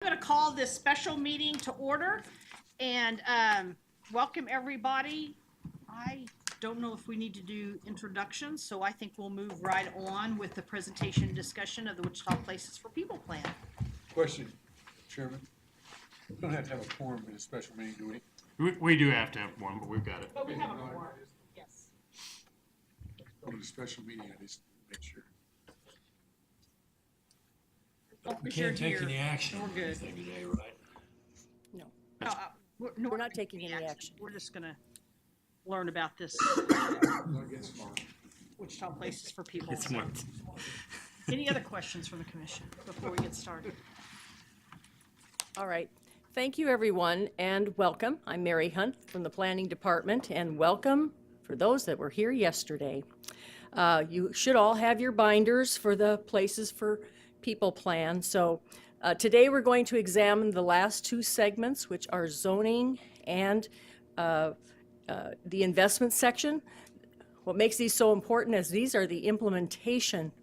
I'm going to call this special meeting to order and welcome everybody. I don't know if we need to do introductions, so I think we'll move right on with the presentation and discussion of the Wichita Places for People plan. Question, Chairman. We don't have to have a quorum in a special meeting, do we? We do have to have one, but we've got it. But we have a quorum, yes. On a special meeting, I just make sure. We can't take any action. We're good. Today, right? No, We're not taking any action. We're just going to learn about this Get smart. Wichita Places for People. It's smart. Any other questions from the commission before we get started? All right. Thank you, everyone, and welcome. I'm Mary Hunt from the Planning Department, and welcome for those that were here yesterday. You should all have your binders for the Places for People plan. So today we're going to examine the last two segments, which are zoning and the investment section. What makes these so important is these are the implementation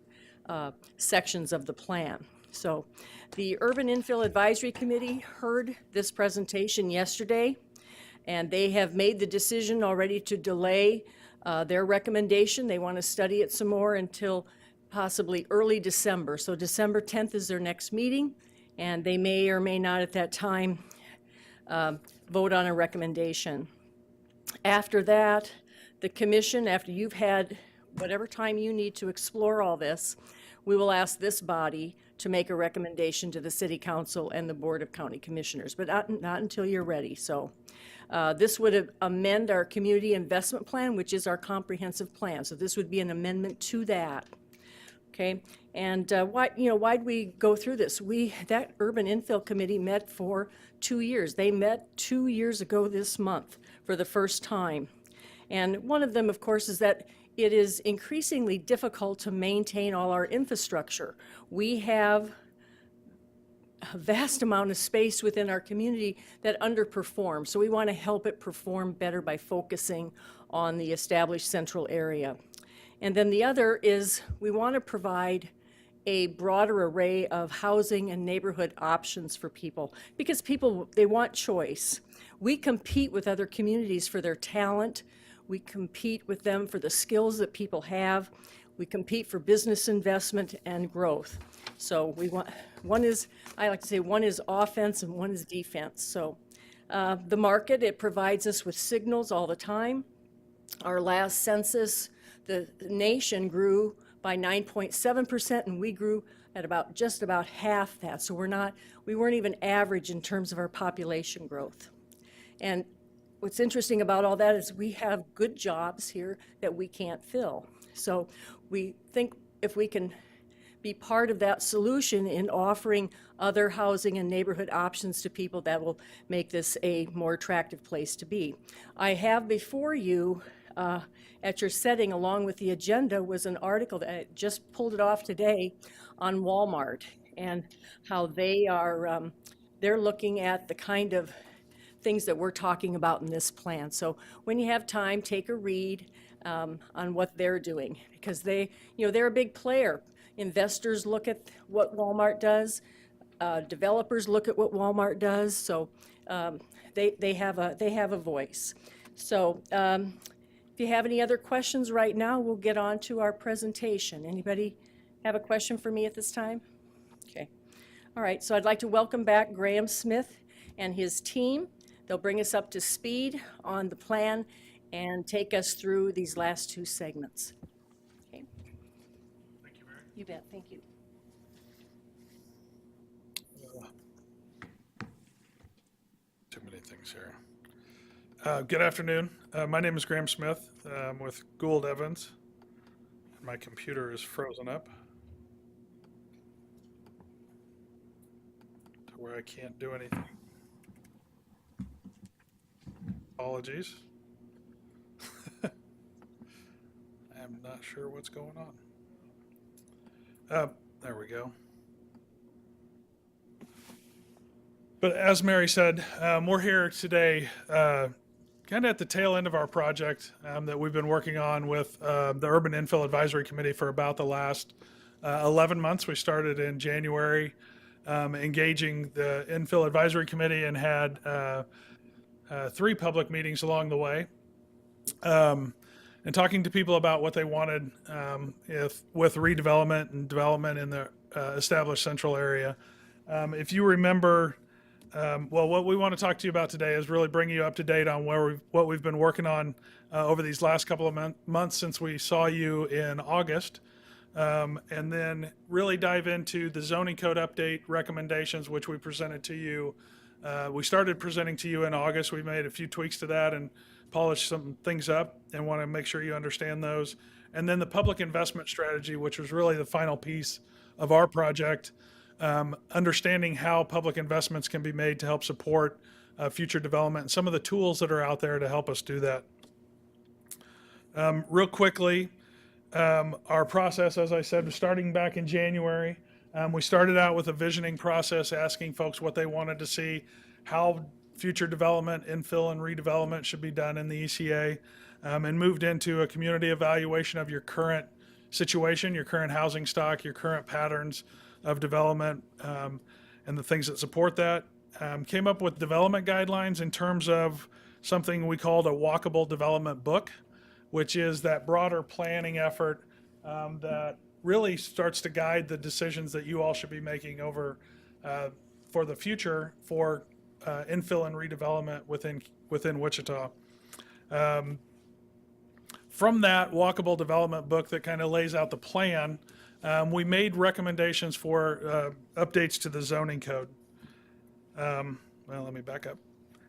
sections of the plan. So the Urban Infill Advisory Committee heard this presentation yesterday, and they have made the decision already to delay their recommendation. They want to study it some more until possibly early December. So December 10th is their next meeting, and they may or may not at that time vote on a recommendation. After that, the commission, after you've had whatever time you need to explore all this, we will ask this body to make a recommendation to the City Council and the Board of County Commissioners, but not until you're ready. So this would amend our community investment plan, which is our comprehensive plan. So this would be an amendment to that. Okay, and why'd we go through this? That Urban Infill Committee met for 2 years. They met 2 years ago this month for the first time. And one of them, of course, is that it is increasingly difficult to maintain all our infrastructure. We have a vast amount of space within our community that underperforms. So we want to help it perform better by focusing on the established central area. And then the other is we want to provide a broader array of housing and neighborhood options for people because people, they want choice. We compete with other communities for their talent. We compete with them for the skills that people have. We compete for business investment and growth. So we want, I like to say one is offense and one is defense. So the market, it provides us with signals all the time. Our last census, the nation grew by 9.7%, and we grew at just about half that. So we weren't even average in terms of our population growth. And what's interesting about all that is we have good jobs here that we can't fill. So we think if we can be part of that solution in offering other housing and neighborhood options to people, that will make this a more attractive place to be. I have before you at your setting, along with the agenda, was an article that I just pulled it off today on Walmart and how they are, they're looking at the kind of things that we're talking about in this plan. So when you have time, take a read on what they're doing, because they're a big player. Investors look at what Walmart does. Developers look at what Walmart does. So they have a voice. So if you have any other questions right now, we'll get on to our presentation. Anybody have a question for me at this time? Okay. All right, so I'd like to welcome back Graham Smith and his team. They'll bring us up to speed on the plan and take us through these last two segments. Okay. Thank you, Mary. You bet, thank you. Too many things here. Good afternoon. My name is Graham Smith. I'm with Gould Evans. My computer is frozen up to where I can't do anything. Apologies. I am not sure what's going on. There we go. But as Mary said, we're here today kind of at the tail end of our project that we've been working on with the Urban Infill Advisory Committee for about the last 11 months. We started in January engaging the Infill Advisory Committee and had 3 public meetings along the way, and talking to people about what they wanted with redevelopment and development in the established central area. If you remember, what we want to talk to you about today is really bring you up to date on what we've been working on over these last couple of months since we saw you in August. And then really dive into the zoning code update recommendations, which we presented to you. We started presenting to you in August. We made a few tweaks to that and polished some things up and want to make sure you understand those. And then the public investment strategy, which was really the final piece of our project, understanding how public investments can be made to help support future development and some of the tools that are out there to help us do that. Real quickly, our process, as I said, was starting back in January. We started out with a visioning process, asking folks what they wanted to see, how future development, infill, and redevelopment should be done in the ECA, and moved into a community evaluation of your current situation, your current housing stock, your current patterns of development, and the things that support that. Came up with development guidelines in terms of something we called a walkable development book, which is that broader planning effort that really starts to guide the decisions that you all should be making over for the future for infill and redevelopment within Wichita. From that walkable development book that kind of lays out the plan, we made recommendations for updates to the zoning code. Well, let me back up.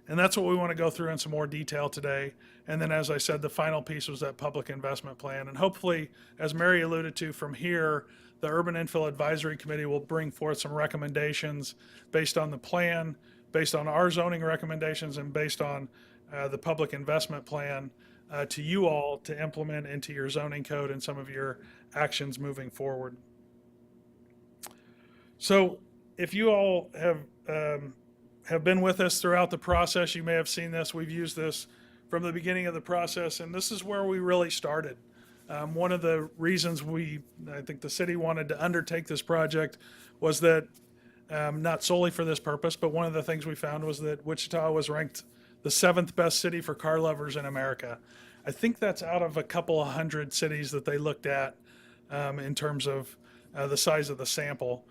And that's what we want to go through in some more detail today. And then, as I said, the final piece was that public investment plan. And hopefully, as Mary alluded to, from here, the Urban Infill Advisory Committee will bring forth some recommendations based on the plan, based on our zoning recommendations, and based on the public investment plan to you all to implement into your zoning code and some of your actions moving forward. So if you all have been with us throughout the process, you may have seen this. We've used this from the beginning of the process, and this is where we really started. One of the reasons I think the city wanted to undertake this project was that, not solely for this purpose, but one of the things we found was that Wichita was ranked the 7th best city for car lovers in America. I think that's out of a couple of hundred cities that they looked at in terms of the size of the sample.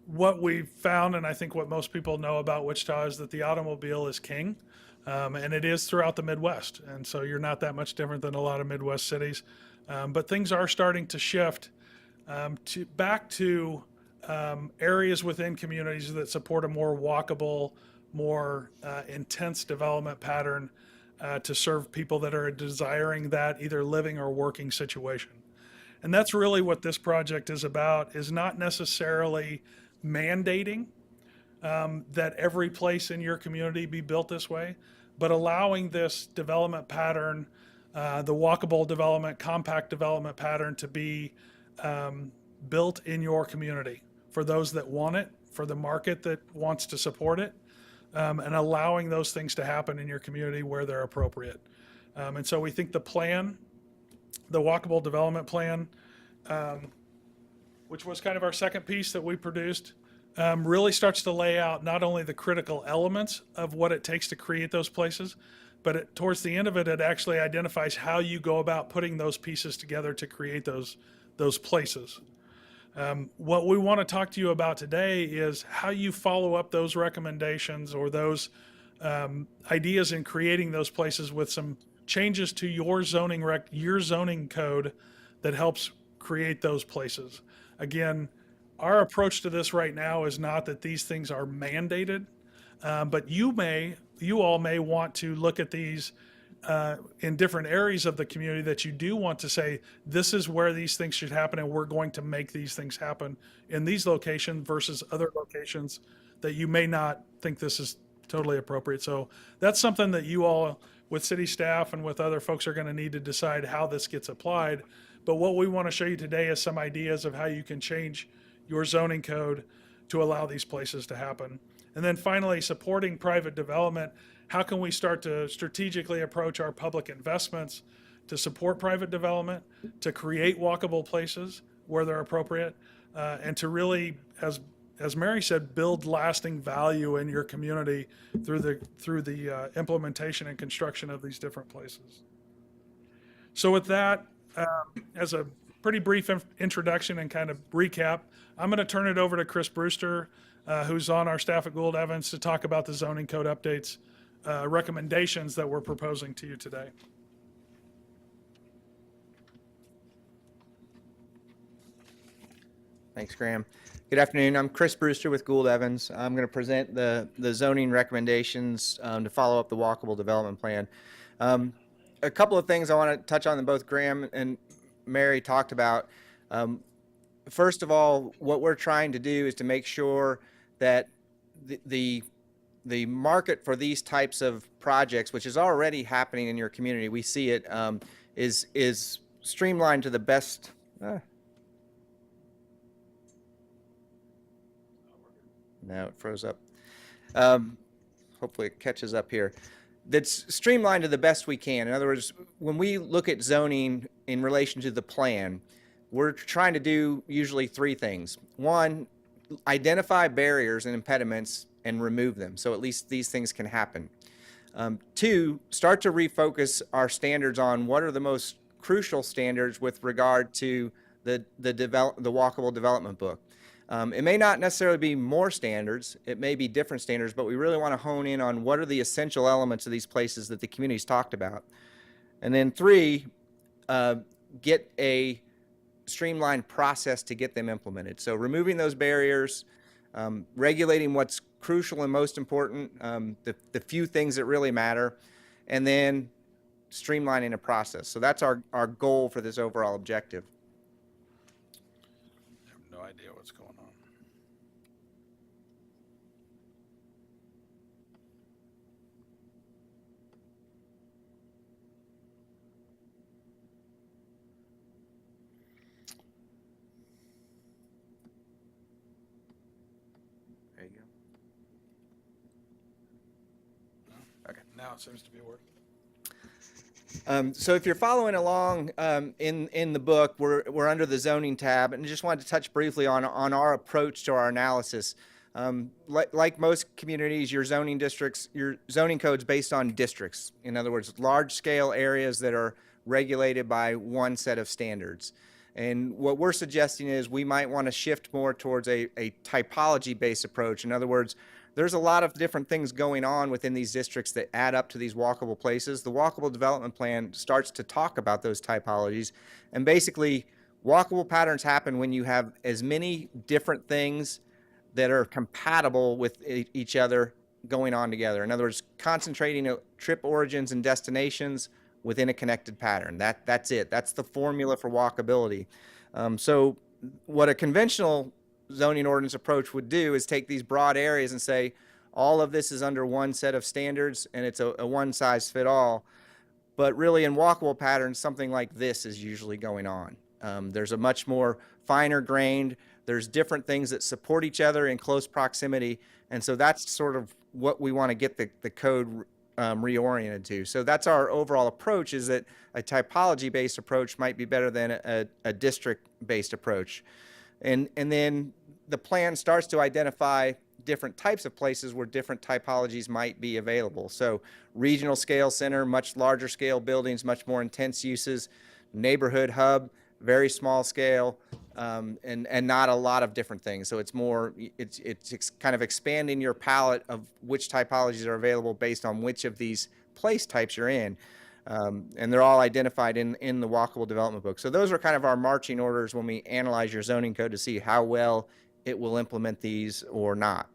What we found, and I think what most people know about Wichita, is that the automobile is king, and it is throughout the Midwest. And so you're not that much different than a lot of Midwest cities. But things are starting to shift back to areas within communities that support a more walkable, more intense development pattern to serve people that are desiring that either living or working situation. And that's really what this project is about, is not necessarily mandating that every place in your community be built this way, but allowing this development pattern, the walkable development, compact development pattern, to be built in your community for those that want it, for the market that wants to support it, and allowing those things to happen in your community where they're appropriate. And so we think the plan, the walkable development plan, which was kind of our second piece that we produced, really starts to lay out not only the critical elements of what it takes to create those places, but towards the end of it, it actually identifies how you go about putting those pieces together to create those places. What we want to talk to you about today is how you follow up those recommendations or those ideas in creating those places with some changes to your zoning code that helps create those places. Again, our approach to this right now is not that these things are mandated, but you all may want to look at these in different areas of the community that you do want to say, this is where these things should happen, and we're going to make these things happen in these locations versus other locations that you may not think this is totally appropriate. So that's something that you all, with city staff and with other folks, are going to need to decide how this gets applied. But what we want to show you today is some ideas of how you can change your zoning code to allow these places to happen. And then finally, supporting private development. How can we start to strategically approach our public investments to support private development, to create walkable places where they're appropriate, and to really, as Mary said, build lasting value in your community through the implementation and construction of these different places. So with that, as a pretty brief introduction and kind of recap, I'm going to turn it over to Chris Brewster, who's on our staff at Gould Evans, to talk about the zoning code updates, recommendations that we're proposing to you today. Thanks, Graham. Good afternoon. I'm Chris Brewster with Gould Evans. I'm going to present the zoning recommendations to follow up the walkable development plan. A couple of things I want to touch on that both Graham and Mary talked about. First of all, what we're trying to do is to make sure that the market for these types of projects, which is already happening in your community, we see it, is streamlined to the best. Now it froze up. Hopefully it catches up here. That's streamlined to the best we can. In other words, when we look at zoning in relation to the plan, we're trying to do usually three things. One, identify barriers and impediments and remove them, so at least these things can happen. Two, start to refocus our standards on what are the most crucial standards with regard to the walkable development book. It may not necessarily be more standards, it may be different standards, but we really want to hone in on what are the essential elements of these places that the community's talked about. And then three, get a streamlined process to get them implemented. So removing those barriers, regulating what's crucial and most important, the few things that really matter, and then streamlining a process. So that's our goal for this overall objective. I have no idea what's going on. There you go. Okay, now it seems to be working. So if you're following along in the book, we're under the zoning tab, and just wanted to touch briefly on our approach to our analysis. Like most communities, your zoning code's based on districts. In other words, large-scale areas that are regulated by one set of standards. And what we're suggesting is we might want to shift more towards a typology-based approach. In other words, there's a lot of different things going on within these districts that add up to these walkable places. The walkable development plan starts to talk about those typologies. And basically, walkable patterns happen when you have as many different things that are compatible with each other going on together. In other words, concentrating trip origins and destinations within a connected pattern. That's it. That's the formula for walkability. So what a conventional zoning ordinance approach would do is take these broad areas and say, all of this is under one set of standards and it's a one size fit all. But really in walkable patterns, something like this is usually going on. There's a much more finer grained, there's different things that support each other in close proximity. And so that's sort of what we want to get the code reoriented to. So that's our overall approach, is that a typology-based approach might be better than a district-based approach. And then the plan starts to identify different types of places where different typologies might be available. So regional scale center, much larger scale buildings, much more intense uses, neighborhood hub, very small scale, and not a lot of different things. So it's more, it's kind of expanding your palette of which typologies are available based on which of these place types you're in. And they're all identified in the walkable development book. So those are kind of our marching orders when we analyze your zoning code to see how well it will implement these or not.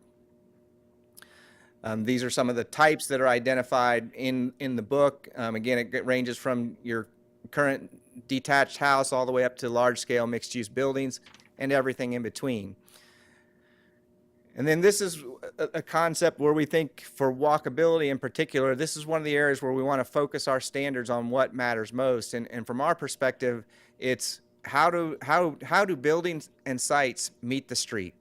These are some of the types that are identified in the book. Again, it ranges from your current detached house all the way up to large-scale mixed-use buildings and everything in between. And then this is a concept where we think for walkability in particular, this is one of the areas where we want to focus our standards on what matters most. And from our perspective, it's how do buildings and sites meet the street?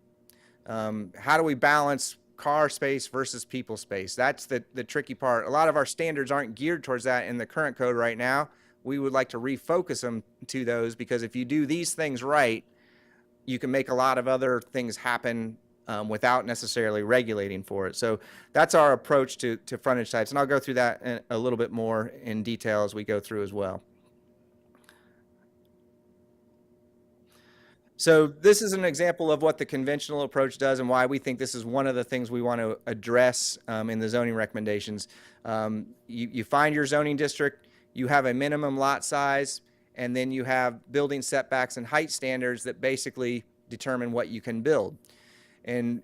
How do we balance car space versus people space? That's the tricky part. A lot of our standards aren't geared towards that in the current code right now. We would like to refocus them to those, because if you do these things right, you can make a lot of other things happen without necessarily regulating for it. So that's our approach to frontage types, and I'll go through that a little bit more in detail as we go through as well. So this is an example of what the conventional approach does and why we think this is one of the things we want to address in the zoning recommendations. You find your zoning district, you have a minimum lot size, and then you have building setbacks and height standards that basically determine what you can build. And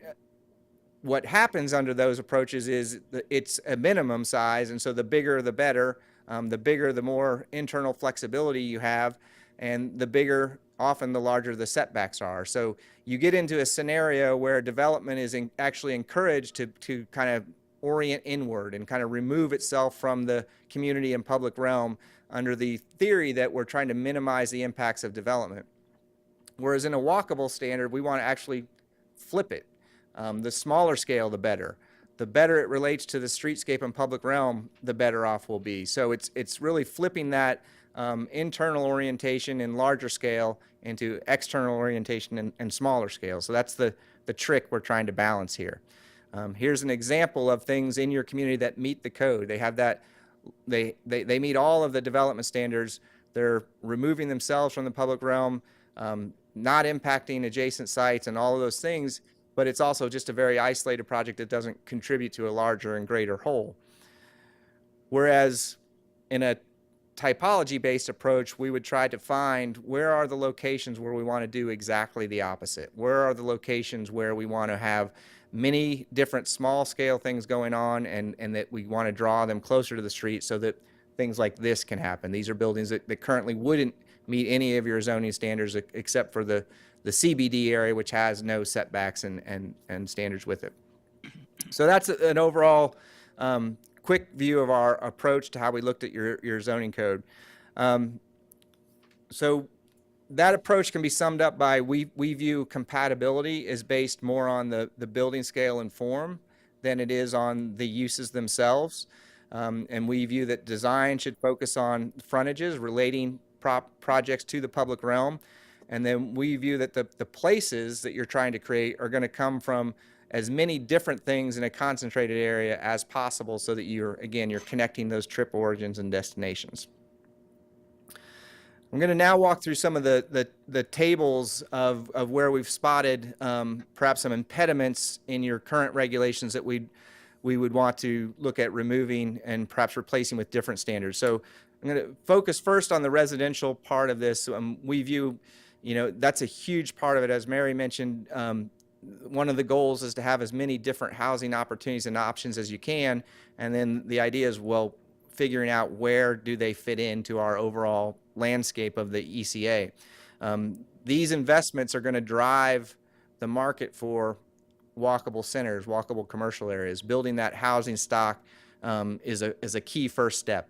what happens under those approaches is it's a minimum size, and so the bigger the better. The bigger, the more internal flexibility you have, and the bigger, often the larger the setbacks are. So you get into a scenario where development is actually encouraged to kind of orient inward and kind of remove itself from the community and public realm under the theory that we're trying to minimize the impacts of development. Whereas in a walkable standard, we want to actually flip it. The smaller scale, the better. The better it relates to the streetscape and public realm, the better off we'll be. So it's really flipping that internal orientation in larger scale into external orientation and smaller scale. So that's the trick we're trying to balance here. Here's an example of things in your community that meet the code. They have that, they meet all of the development standards. They're removing themselves from the public realm, not impacting adjacent sites and all of those things, but it's also just a very isolated project that doesn't contribute to a larger and greater whole. Whereas in a typology-based approach, we would try to find where are the locations where we want to do exactly the opposite. Where are the locations where we want to have many different small-scale things going on and that we want to draw them closer to the street so that things like this can happen. These are buildings that currently wouldn't meet any of your zoning standards except for the CBD area, which has no setbacks and standards with it. So that's an overall quick view of our approach to how we looked at your zoning code. So that approach can be summed up by we view compatibility is based more on the building scale and form than it is on the uses themselves. And we view that design should focus on frontages, relating projects to the public realm. And then we view that the places that you're trying to create are going to come from as many different things in a concentrated area as possible so that you're connecting those trip origins and destinations. I'm going to now walk through some of the tables of where we've spotted perhaps some impediments in your current regulations that we would want to look at removing and perhaps replacing with different standards. So I'm going to focus first on the residential part of this. We view, that's a huge part of it. As Mary mentioned, one of the goals is to have as many different housing opportunities and options as you can. And then the idea is, well, figuring out where do they fit into our overall landscape of the ECA. These investments are going to drive the market for walkable centers, walkable commercial areas. Building that housing stock is a key first step.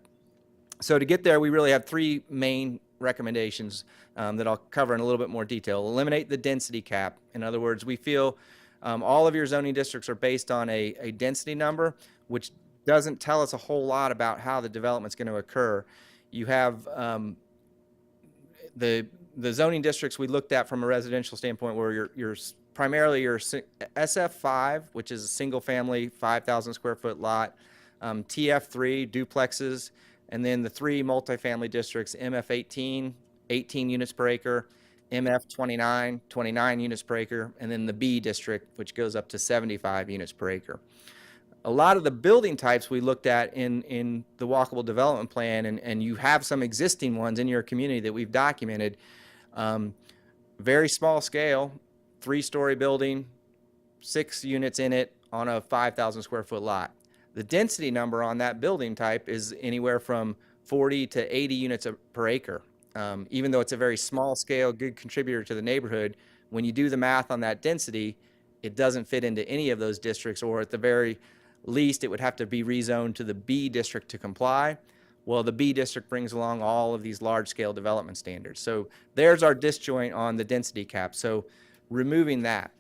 So to get there, we really have three main recommendations that I'll cover in a little bit more detail. Eliminate the density cap. In other words, we feel all of your zoning districts are based on a density number, which doesn't tell us a whole lot about how the development's going to occur. You have the zoning districts we looked at from a residential standpoint where you're primarily your SF5, which is a single family 5,000 square foot lot, TF3 duplexes, and then the three multifamily districts, MF18, 18 units per acre, MF29, 29 units per acre, and then the B district, which goes up to 75 units per acre. A lot of the building types we looked at in the walkable development plan, and you have some existing ones in your community that we've documented, very small scale, 3-story building, 6 units in it on a 5,000 square foot lot. The density number on that building type is anywhere from 40 to 80 units per acre. Even though it's a very small scale, good contributor to the neighborhood, when you do the math on that density, it doesn't fit into any of those districts, or at the very least, it would have to be rezoned to the B district to comply. Well, the B district brings along all of these large scale development standards. So there's our disjoint on the density cap. So removing that.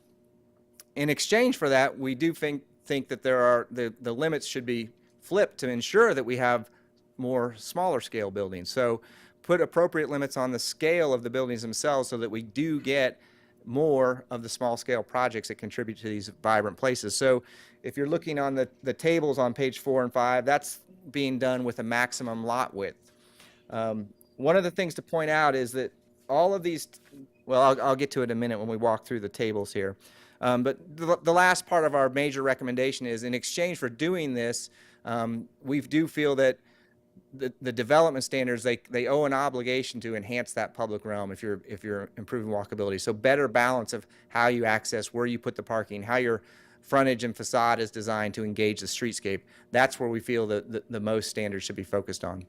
In exchange for that, we do think that there are the limits should be flipped to ensure that we have more smaller scale buildings. So put appropriate limits on the scale of the buildings themselves so that we do get more of the small scale projects that contribute to these vibrant places. So if you're looking on the tables on page 4 and 5, that's being done with a maximum lot width. One of the things to point out is that all of these, well, I'll get to it in a minute when we walk through the tables here. But the last part of our major recommendation is, in exchange for doing this, we do feel that the development standards, they owe an obligation to enhance that public realm if you're improving walkability. So better balance of how you access, where you put the parking, how your frontage and facade is designed to engage the streetscape. That's where we feel the most standards should be focused on.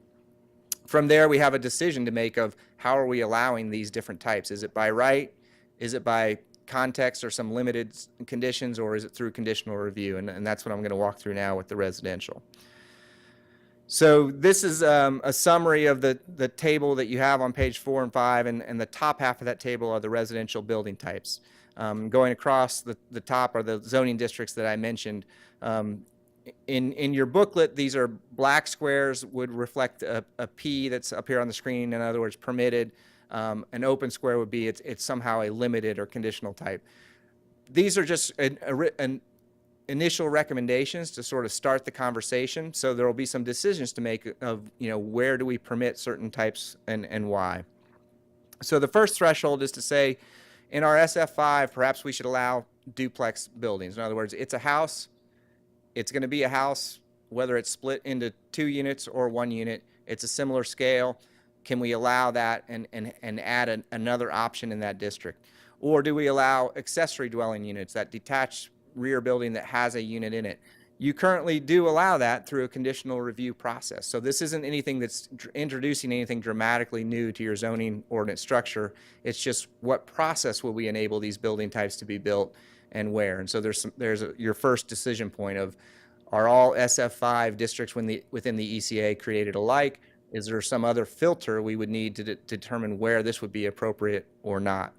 From there, we have a decision to make of how are we allowing these different types. Is it by right? Is it by context or some limited conditions, or is it through conditional review? And that's what I'm going to walk through now with the residential. So this is a summary of the table that you have on page 4 and 5, and the top half of that table are the residential building types. Going across the top are the zoning districts that I mentioned. In your booklet, these are black squares, would reflect a P that's up here on the screen. In other words, permitted. An open square would be it's somehow a limited or conditional type. These are just an initial recommendations to sort of start the conversation. So there will be some decisions to make of, where do we permit certain types and why. So the first threshold is to say, in our SF5, perhaps we should allow duplex buildings. In other words, it's a house. It's going to be a house, whether it's split into 2 units or 1 unit. It's a similar scale. Can we allow that and add another option in that district? Or do we allow accessory dwelling units, that detached rear building that has a unit in it? You currently do allow that through a conditional review process. So this isn't anything that's introducing anything dramatically new to your zoning ordinance structure. It's just what process will we enable these building types to be built and where. And so there's your first decision point of, are all SF5 districts within the ECA created alike? Is there some other filter we would need to determine where this would be appropriate or not?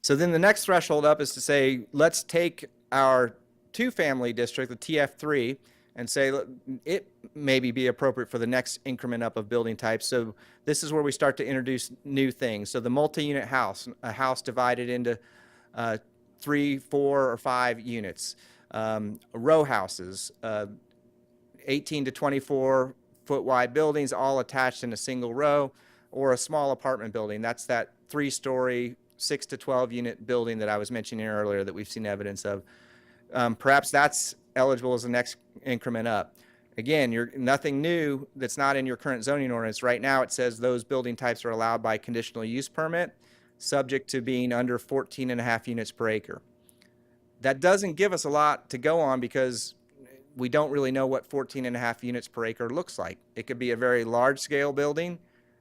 So then the next threshold up is to say, let's take our 2-family district, the TF3, and say it maybe be appropriate for the next increment up of building types. So this is where we start to introduce new things. So the multi-unit house, a house divided into 3, 4, or 5 units. Row houses, 18 to 24 foot wide buildings, all attached in a single row, or a small apartment building. That's that 3-story, 6 to 12 unit building that I was mentioning earlier that we've seen evidence of. Perhaps that's eligible as the next increment up. Again, you're nothing new that's not in your current zoning ordinance. Right now it says those building types are allowed by conditional use permit, subject to being under 14.5 units per acre. That doesn't give us a lot to go on because we don't really know what 14.5 units per acre looks like. It could be a very large scale building.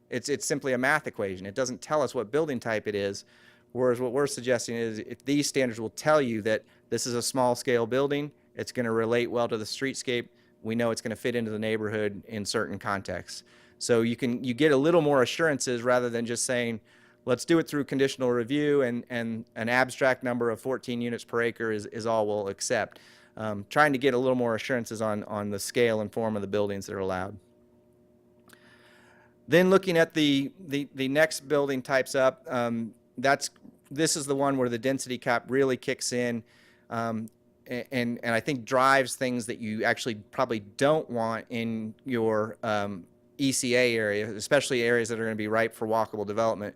It's simply a math equation. It doesn't tell us what building type it is. Whereas what we're suggesting is if these standards will tell you that this is a small scale building, it's going to relate well to the streetscape. We know it's going to fit into the neighborhood in certain contexts. So you get a little more assurances rather than just saying, let's do it through conditional review and an abstract number of 14 units per acre is all we'll accept. Trying to get a little more assurances on the scale and form of the buildings that are allowed. Then looking at the next building types up, this is the one where the density cap really kicks in and I think drives things that you actually probably don't want in your ECA area, especially areas that are going to be ripe for walkable development.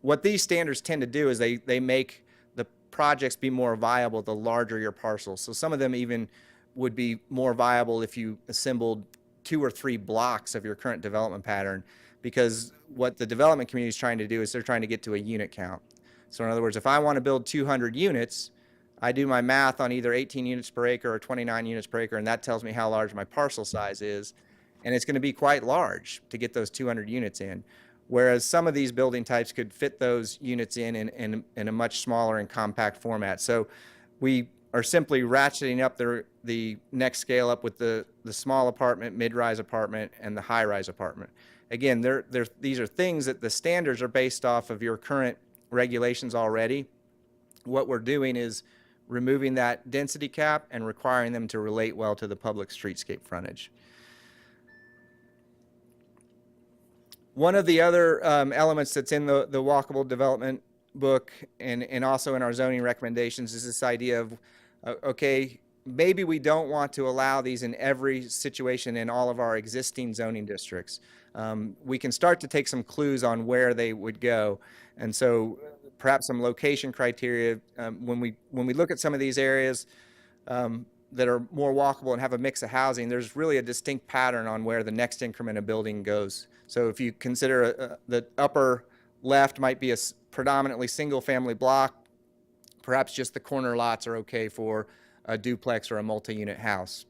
What these standards tend to do is they make the projects be more viable the larger your parcel. So some of them even would be more viable if you assembled 2 or 3 blocks of your current development pattern, because what the development community is trying to do is they're trying to get to a unit count. So in other words, if I want to build 200 units, I do my math on either 18 units per acre or 29 units per acre, and that tells me how large my parcel size is. And it's going to be quite large to get those 200 units in. Whereas some of these building types could fit those units in a much smaller and compact format. So we are simply ratcheting up the next scale up with the small apartment, mid-rise apartment, and the high-rise apartment. Again, these are things that the standards are based off of your current regulations already. What we're doing is removing that density cap and requiring them to relate well to the public streetscape frontage. One of the other elements that's in the walkable development book and also in our zoning recommendations is this idea of, okay, maybe we don't want to allow these in every situation in all of our existing zoning districts. We can start to take some clues on where they would go. And so perhaps some location criteria, when we look at some of these areas that are more walkable and have a mix of housing, there's really a distinct pattern on where the next increment of building goes. So if you consider the upper left might be a predominantly single family block, perhaps just the corner lots are okay for a duplex or a multi-unit house.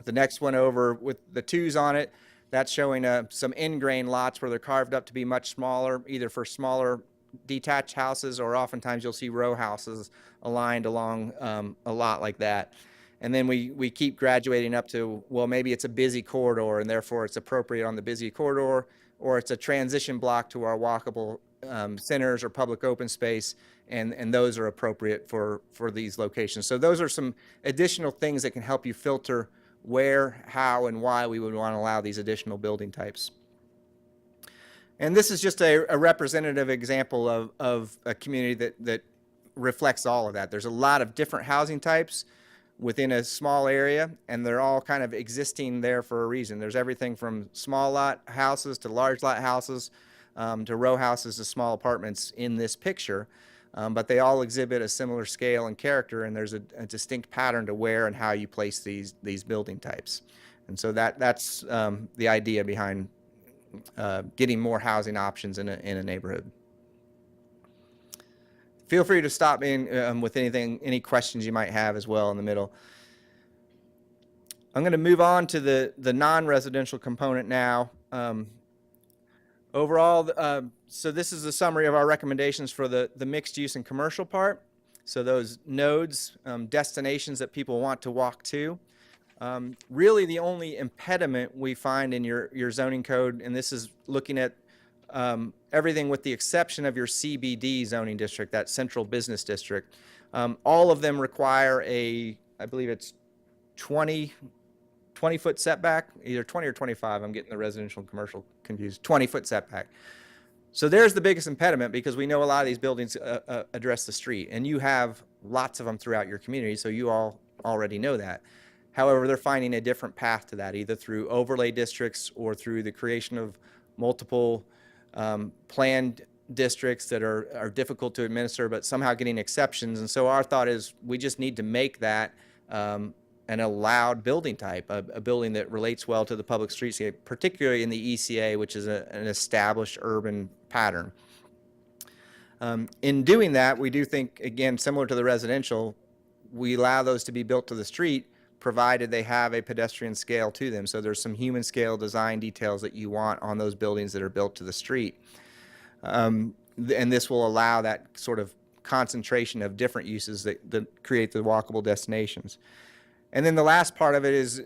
The next one over with the twos on it, that's showing some in-grain lots where they're carved up to be much smaller, either for smaller detached houses, or oftentimes you'll see row houses aligned along a lot like that. And then we keep graduating up to, well, maybe it's a busy corridor and therefore it's appropriate on the busy corridor, or it's a transition block to our walkable centers or public open space, and those are appropriate for these locations. So those are some additional things that can help you filter where, how, and why we would want to allow these additional building types. And this is just a representative example of a community that reflects all of that. There's a lot of different housing types within a small area, and they're all kind of existing there for a reason. There's everything from small lot houses to large lot houses to row houses to small apartments in this picture, but they all exhibit a similar scale and character, and there's a distinct pattern to where and how you place these building types. And so that's the idea behind getting more housing options in a neighborhood. Feel free to stop in with any questions you might have as well in the middle. I'm going to move on to the non-residential component now. Overall, so this is a summary of our recommendations for the mixed use and commercial part. So those nodes, destinations that people want to walk to. Really the only impediment we find in your zoning code, and this is looking at everything with the exception of your CBD zoning district, that central business district. All of them require I believe it's 20-foot setback, either 20 or 25. I'm getting the residential and commercial confused. 20-foot setback. So there's the biggest impediment, because we know a lot of these buildings address the street, and you have lots of them throughout your community, so you all already know that. However, they're finding a different path to that, either through overlay districts or through the creation of multiple planned districts that are difficult to administer, but somehow getting exceptions. And so our thought is we just need to make that an allowed building type, a building that relates well to the public streetscape, particularly in the ECA, which is an established urban pattern. In doing that, we do think, again, similar to the residential, we allow those to be built to the street, provided they have a pedestrian scale to them. So there's some human scale design details that you want on those buildings that are built to the street. And this will allow that sort of concentration of different uses that create the walkable destinations. And then the last part of it is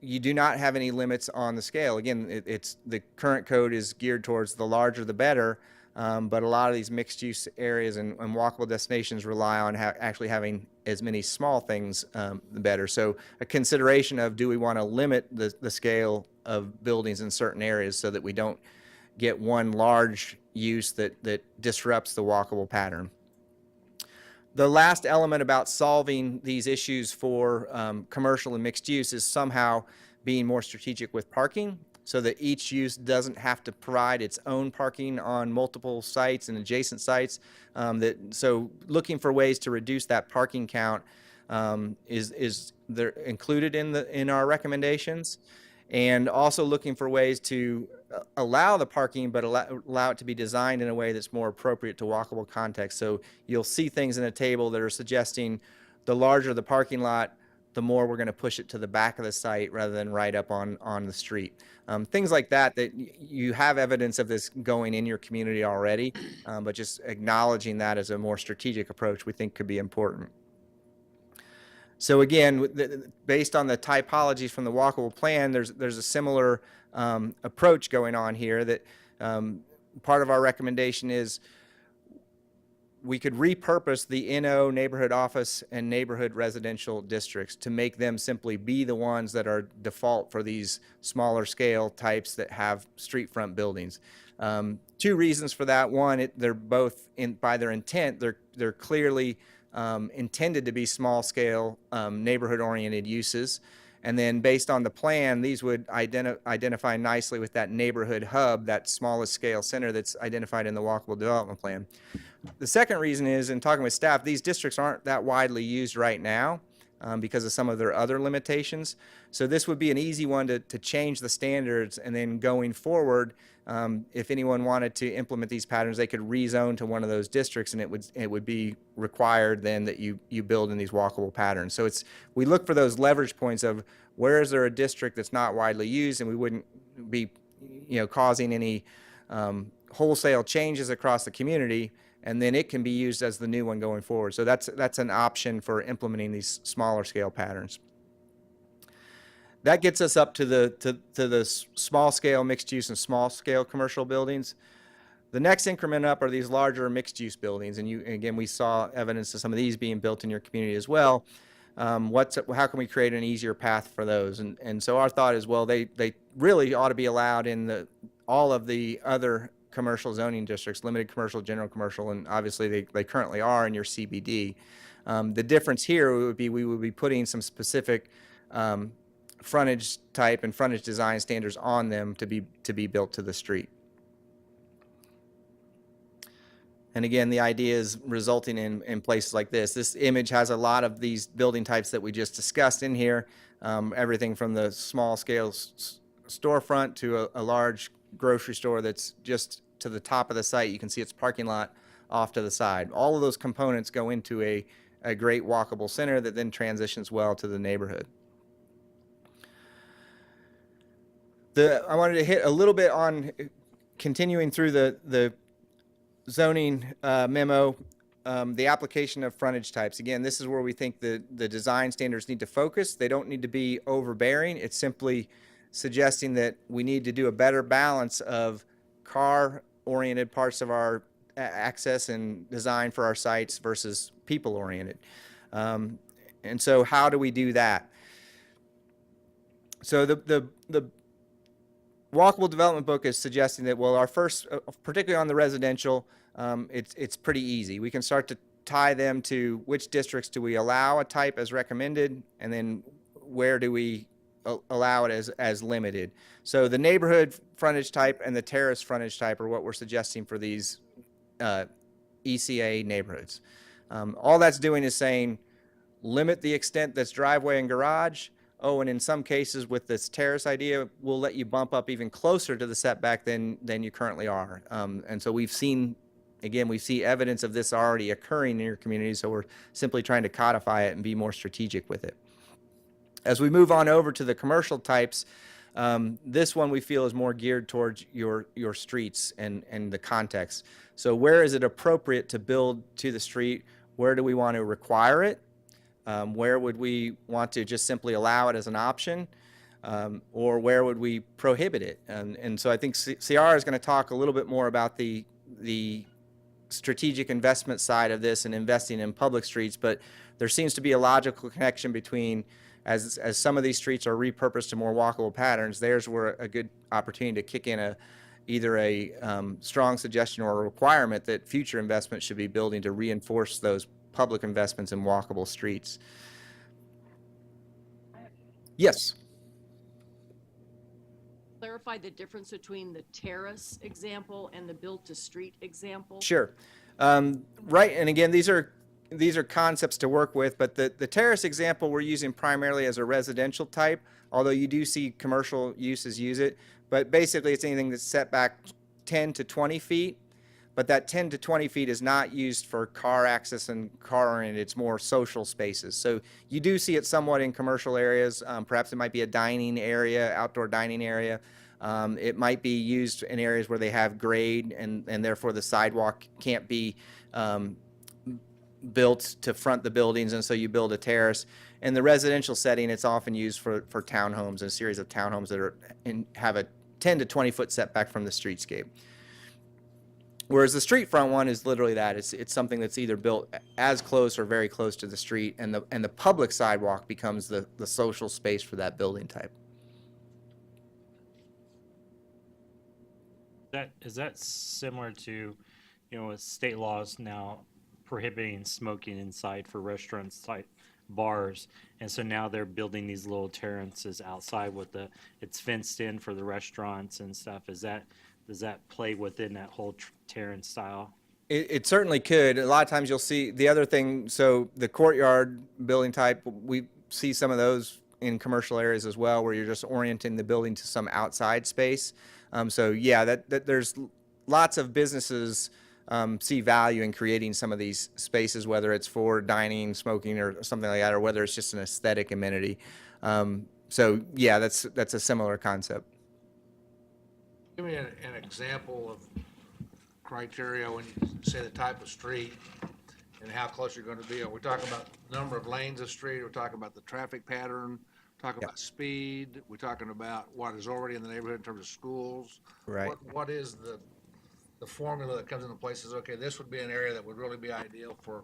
you do not have any limits on the scale. Again, it's the current code is geared towards the larger the better, but a lot of these mixed use areas and walkable destinations rely on actually having as many small things, the better. So a consideration of, do we want to limit the scale of buildings in certain areas so that we don't get one large use that disrupts the walkable pattern. The last element about solving these issues for commercial and mixed use is somehow being more strategic with parking, so that each use doesn't have to provide its own parking on multiple sites and adjacent sites. So looking for ways to reduce that parking count is they're included in our recommendations, and also looking for ways to allow the parking, but allow it to be designed in a way that's more appropriate to walkable context. So you'll see things in a table that are suggesting the larger the parking lot, the more we're going to push it to the back of the site rather than right up on the street. Things like that you have evidence of this going in your community already, but just acknowledging that as a more strategic approach we think could be important. So again, based on the typologies from the walkable plan, there's a similar approach going on here, that part of our recommendation is we could repurpose the NO, neighborhood office, and neighborhood residential districts to make them simply be the ones that are default for these smaller scale types that have street front buildings. Two reasons for that. One, they're both by their intent, they're clearly intended to be small scale neighborhood oriented uses. And then based on the plan, these would identify nicely with that neighborhood hub, that smallest scale center that's identified in the walkable development plan. The second reason is, in talking with staff, these districts aren't that widely used right now because of some of their other limitations. So this would be an easy one to change the standards, and then going forward, if anyone wanted to implement these patterns, they could rezone to one of those districts, and it would be required then that you build in these walkable patterns. So we look for those leverage points of where is there a district that's not widely used, and we wouldn't be causing any wholesale changes across the community, and then it can be used as the new one going forward. So that's an option for implementing these smaller scale patterns. That gets us up to the small scale mixed use and small scale commercial buildings. The next increment up are these larger mixed use buildings, and again we saw evidence of some of these being built in your community as well. How can we create an easier path for those? And so our thought is, well, they really ought to be allowed in all of the other commercial zoning districts, limited commercial, general commercial, and obviously they currently are in your CBD. The difference here would be we would be putting some specific frontage type and frontage design standards on them to be built to the street. And again, the idea is resulting in places like this. This image has a lot of these building types that we just discussed in here, everything from the small scale storefront to a large grocery store that's just to the top of the site. You can see its parking lot off to the side. All of those components go into a great walkable center that then transitions well to the neighborhood. I wanted to hit a little bit on continuing through the zoning memo, the application of frontage types. Again, this is where we think the design standards need to focus. They don't need to be overbearing. It's simply suggesting that we need to do a better balance of car-oriented parts of our access and design for our sites versus people-oriented. And so how do we do that? So the walkable development book is suggesting that, well, our first, particularly on the residential, it's pretty easy. We can start to tie them to which districts do we allow a type as recommended, and then where do we allow it as limited. So the neighborhood frontage type and the terrace frontage type are what we're suggesting for these ECA neighborhoods. All that's doing is saying limit the extent that's driveway and garage. Oh, and in some cases with this terrace idea, we'll let you bump up even closer to the setback than you currently are. And so we see evidence of this already occurring in your community, so we're simply trying to codify it and be more strategic with it. As we move on over to the commercial types, this one we feel is more geared towards your streets and the context. So where is it appropriate to build to the street? Where do we want to require it? Where would we want to just simply allow it as an option? Or where would we prohibit it? And so I think Ciara is going to talk a little bit more about the strategic investment side of this and investing in public streets, but there seems to be a logical connection between as some of these streets are repurposed to more walkable patterns, there's where a good opportunity to kick in either a strong suggestion or a requirement that future investment should be building to reinforce those public investments in walkable streets. Yes. Clarify the difference between the terrace example and the built to street example. Sure. Right, and again, these are concepts to work with, but the terrace example we're using primarily as a residential type, although you do see commercial uses use it. But basically it's anything that's set back 10 to 20 feet, but that 10 to 20 feet is not used for car access and car-oriented, it's more social spaces. So you do see it somewhat in commercial areas. Perhaps it might be a dining area, outdoor dining area. It might be used in areas where they have grade and therefore the sidewalk can't be built to front the buildings, and so you build a terrace. In the residential setting, it's often used for townhomes, a series of townhomes that have a 10 to 20 foot setback from the streetscape. Whereas the street front one is literally that. It's something that's either built as close or very close to the street, and the public sidewalk becomes the social space for that building type. Is that similar to, with state laws now prohibiting smoking inside for restaurants, type bars, and so now they're building these little terraces outside with it's fenced in for the restaurants and stuff. Does that play within that whole terrace style? It certainly could. A lot of times you'll see the other thing. So the courtyard building type, we see some of those in commercial areas as well, where you're just orienting the building to some outside space. So yeah, that there's lots of businesses see value in creating some of these spaces, whether it's for dining, smoking, or something like that, or whether it's just an aesthetic amenity. So yeah, that's a similar concept. Give me an example of criteria when you say the type of street and how close you're going to be. Are we talking about number of lanes of street? Are we talking about the traffic pattern? Talking about speed? We're talking about what is already in the neighborhood in terms of schools? Right. What is the formula that comes into place? Says, okay, this would be an area that would really be ideal for a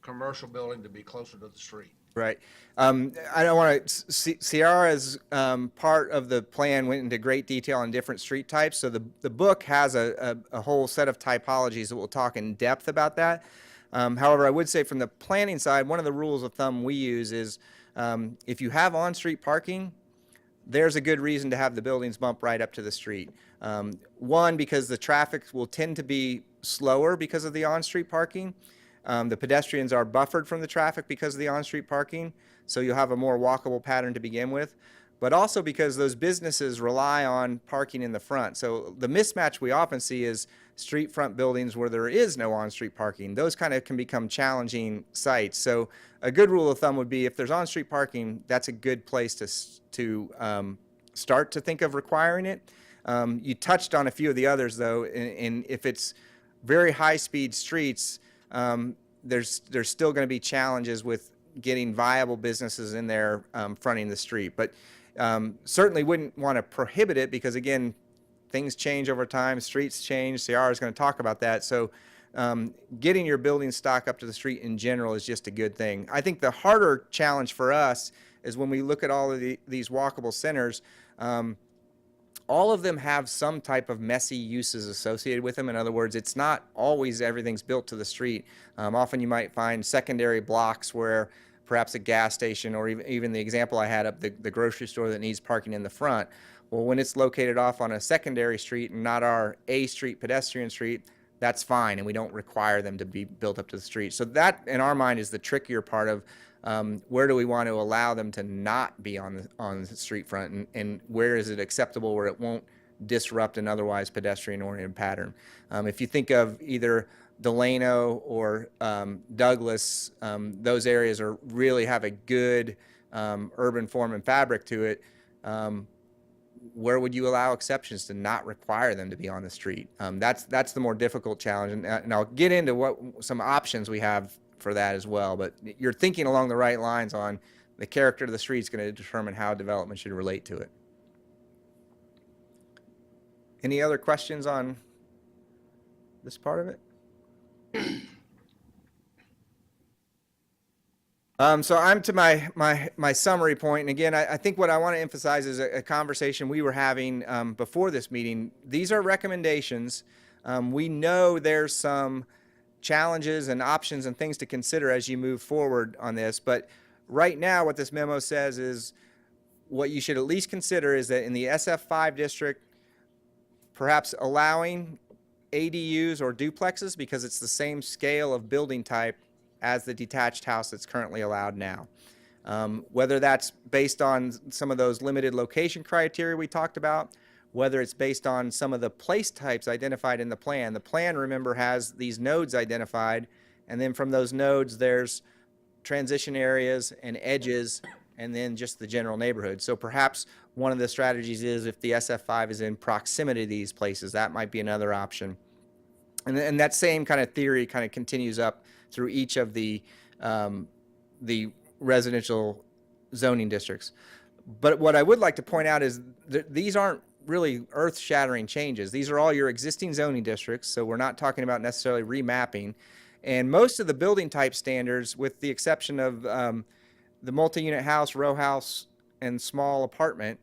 commercial building to be closer to the street. Right. I don't want to. Sierra's part of the plan went into great detail on different street types. So the book has a whole set of typologies that will talk in depth about that. However, I would say from the planning side, one of the rules of thumb we use is if you have on-street parking, there's a good reason to have the buildings bump right up to the street. One, because the traffic will tend to be slower because of the on-street parking. The pedestrians are buffered from the traffic because of the on-street parking, so you'll have a more walkable pattern to begin with, but also because those businesses rely on parking in the front. So the mismatch we often see is street front buildings where there is no on-street parking. Those kind of can become challenging sites. So a good rule of thumb would be if there's on-street parking, that's a good place to start to think of requiring it. You touched on a few of the others, though, and if it's very high-speed streets, there's still going to be challenges with getting viable businesses in there fronting the street. But certainly wouldn't want to prohibit it because, again, things change over time, streets change. Ciara is going to talk about that. So getting your building stock up to the street in general is just a good thing. I think the harder challenge for us is when we look at all of these walkable centers, all of them have some type of messy uses associated with them. In other words, it's not always everything's built to the street. Often you might find secondary blocks where perhaps a gas station or even the example I had of the grocery store that needs parking in the front. Well, when it's located off on a secondary street and not our A street, pedestrian street, that's fine, and we don't require them to be built up to the street. So that, in our mind, is the trickier part of where do we want to allow them to not be on the street front, and where is it acceptable where it won't disrupt an otherwise pedestrian-oriented pattern. If you think of either Delano or Douglas, those areas really have a good urban form and fabric to it. Where would you allow exceptions to not require them to be on the street? That's the more difficult challenge, and I'll get into what some options we have for that as well. But you're thinking along the right lines on the character of the street is going to determine how development should relate to it. Any other questions on this part of it? So I'm to my summary point, and again, I think what I want to emphasize is a conversation we were having before this meeting. These are recommendations. We know there's some challenges and options and things to consider as you move forward on this, but right now what this memo says is what you should at least consider is that in the SF5 district, perhaps allowing ADUs or duplexes because it's the same scale of building type as the detached house that's currently allowed now. Whether that's based on some of those limited location criteria we talked about, whether it's based on some of the place types identified in the plan. The plan, remember, has these nodes identified, and then from those nodes there's transition areas and edges, and then just the general neighborhood. So perhaps one of the strategies is if the SF5 is in proximity to these places, that might be another option. And that same kind of theory kind of continues up through each of the residential zoning districts. But what I would like to point out is that these aren't really earth-shattering changes. These are all your existing zoning districts, so we're not talking about necessarily remapping. And most of the building type standards, with the exception of the multi-unit house, row house, and small apartment,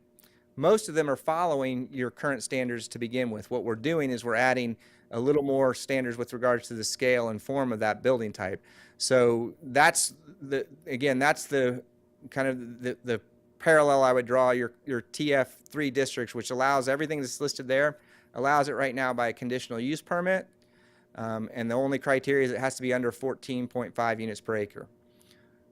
most of them are following your current standards to begin with. What we're doing is we're adding a little more standards with regards to the scale and form of that building type. So that's the kind of the parallel I would draw. Your TF3 districts, which allows everything that's listed there, allows it right now by a conditional use permit. And the only criteria is it has to be under 14.5 units per acre.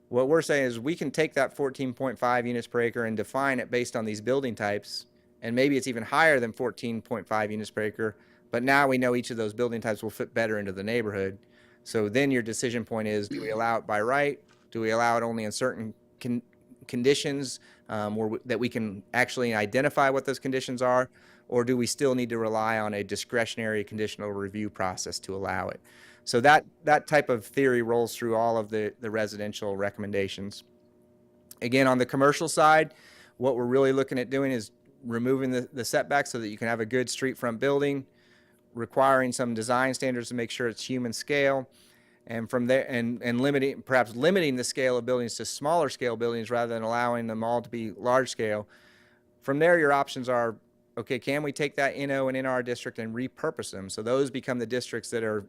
What we're saying is we can take that 14.5 units per acre and define it based on these building types, and maybe it's even higher than 14.5 units per acre, but now we know each of those building types will fit better into the neighborhood. So then your decision point is, do we allow it by right? Do we allow it only in certain conditions that we can actually identify what those conditions are? Or do we still need to rely on a discretionary conditional review process to allow it? So that type of theory rolls through all of the residential recommendations. Again, on the commercial side, what we're really looking at doing is removing the setbacks so that you can have a good street front building, requiring some design standards to make sure it's human scale, and from there, and perhaps limiting the scale of buildings to smaller scale buildings rather than allowing them all to be large scale. From there, your options are, okay, can we take that NO and NR district and repurpose them? So those become the districts that are,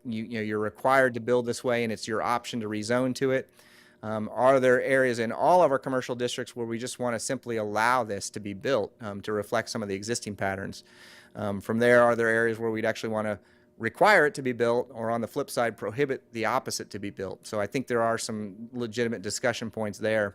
you're required to build this way, and it's your option to rezone to it. Are there areas in all of our commercial districts where we just want to simply allow this to be built to reflect some of the existing patterns? From there, are there areas where we'd actually want to require it to be built, or on the flip side, prohibit the opposite to be built? So I think there are some legitimate discussion points there.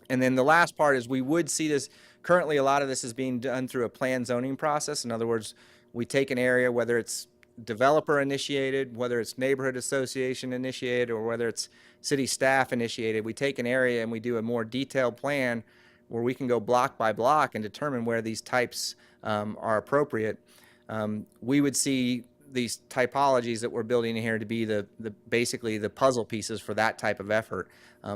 And then the last part is we would see this, currently a lot of this is being done through a planned zoning process. In other words, we take an area, whether it's developer initiated, whether it's neighborhood association initiated, or whether it's city staff initiated, we take an area and we do a more detailed plan where we can go block by block and determine where these types are appropriate. We would see these typologies that we're building in here to be basically the puzzle pieces for that type of effort,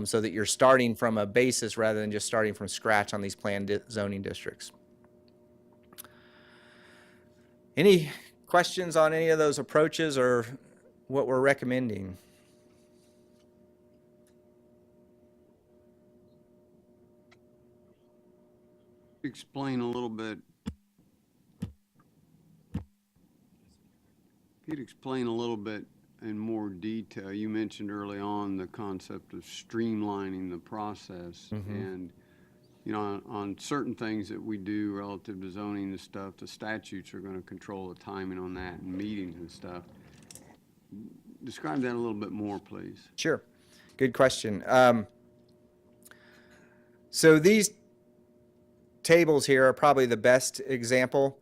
so that you're starting from a basis rather than just starting from scratch on these planned zoning districts. Any questions on any of those approaches or what we're recommending? Explain a little bit. If you'd explain a little bit in more detail, you mentioned early on the concept of streamlining the process. And, you know, on certain things that we do relative to zoning and stuff, the statutes are going to control the timing on that and meetings and stuff. Describe that a little bit more, please. Sure. Good question. So these tables here are probably the best example.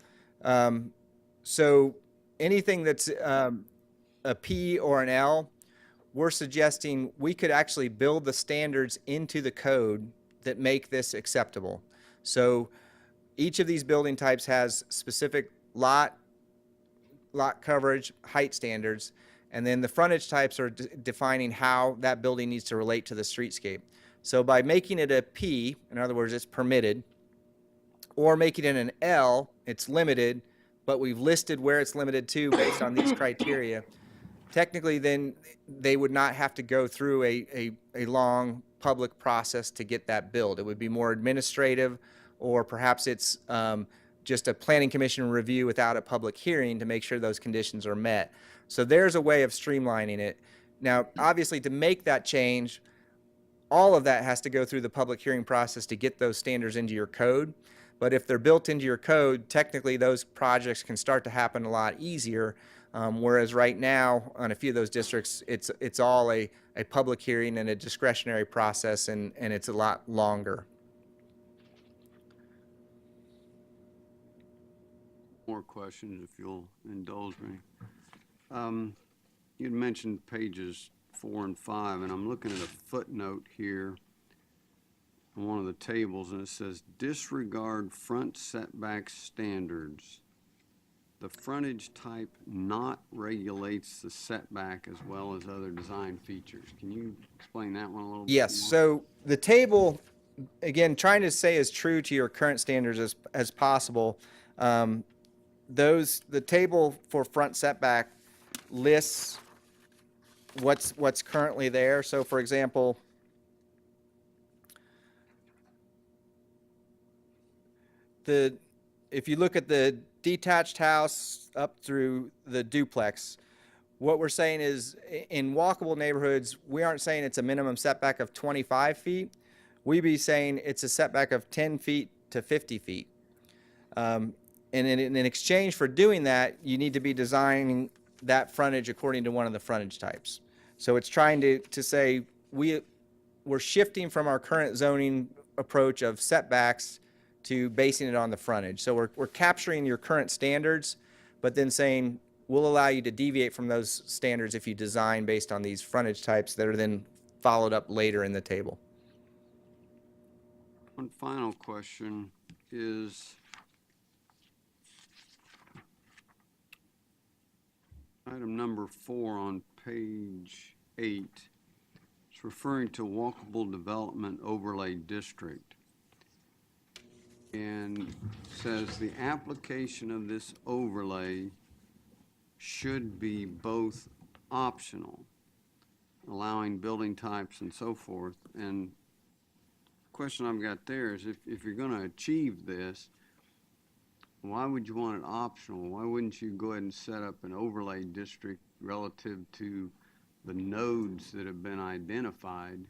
So anything that's a P or an L, we're suggesting we could actually build the standards into the code that make this acceptable. So each of these building types has specific lot coverage, height standards, and then the frontage types are defining how that building needs to relate to the streetscape. So by making it a P, in other words, it's permitted, or making it an L, it's limited, but we've listed where it's limited to based on these criteria. Technically, then they would not have to go through a long public process to get that built. It would be more administrative, or perhaps it's just a planning commission review without a public hearing to make sure those conditions are met. So there's a way of streamlining it. Now, obviously, to make that change, all of that has to go through the public hearing process to get those standards into your code. But if they're built into your code, technically those projects can start to happen a lot easier. Whereas right now, on a few of those districts, it's all a public hearing and a discretionary process, and it's a lot longer. More questions, if you'll indulge me. You'd mentioned pages 4 and 5, and I'm looking at a footnote here on one of the tables, and it says disregard front setback standards. The frontage type not regulates the setback as well as other design features. Can you explain that one a little bit Yes. more? So the table again, trying to stay as true to your current standards as possible. The table for front setback lists what's currently there. So for example, if you look at the detached house up through the duplex, what we're saying is in walkable neighborhoods, we aren't saying it's a minimum setback of 25 feet. We'd be saying it's a setback of 10 feet to 50 feet. And in exchange for doing that, you need to be designing that frontage according to one of the frontage types. So it's trying to say we're shifting from our current zoning approach of setbacks to basing it on the frontage. So we're capturing your current standards, but then saying we'll allow you to deviate from those standards if you design based on these frontage types that are then followed up later in the table. One final question is item number 4 on page 8. It's referring to walkable development overlay district. And says the application of this overlay should be both optional, allowing building types and so forth. And the question I've got there is if you're going to achieve this, why would you want it optional? Why wouldn't you go ahead and set up an overlay district relative to the nodes that have been identified?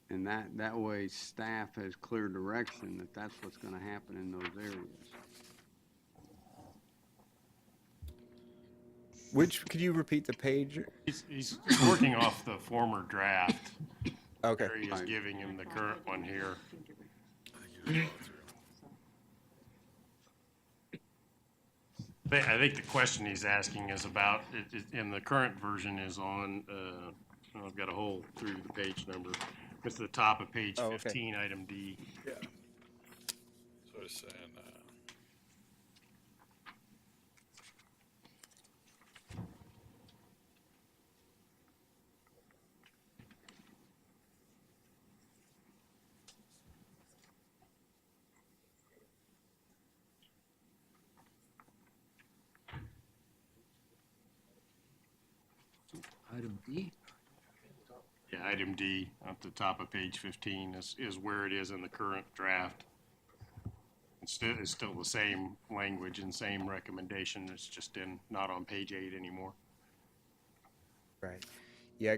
And that way staff has clear direction that that's what's going to happen in those areas. Could you repeat the page? He's working off the former draft. Okay. He is giving him the current one here. I think the question he's asking is about, in the current version is on, I've got a hole through the page number. It's the top of page 15, item D. Yeah. So it's saying, Item D? Yeah, item D at the top of page 15 is where it is in the current draft. It's still the same language and same recommendation. It's just not on page 8 anymore. Right. Yeah.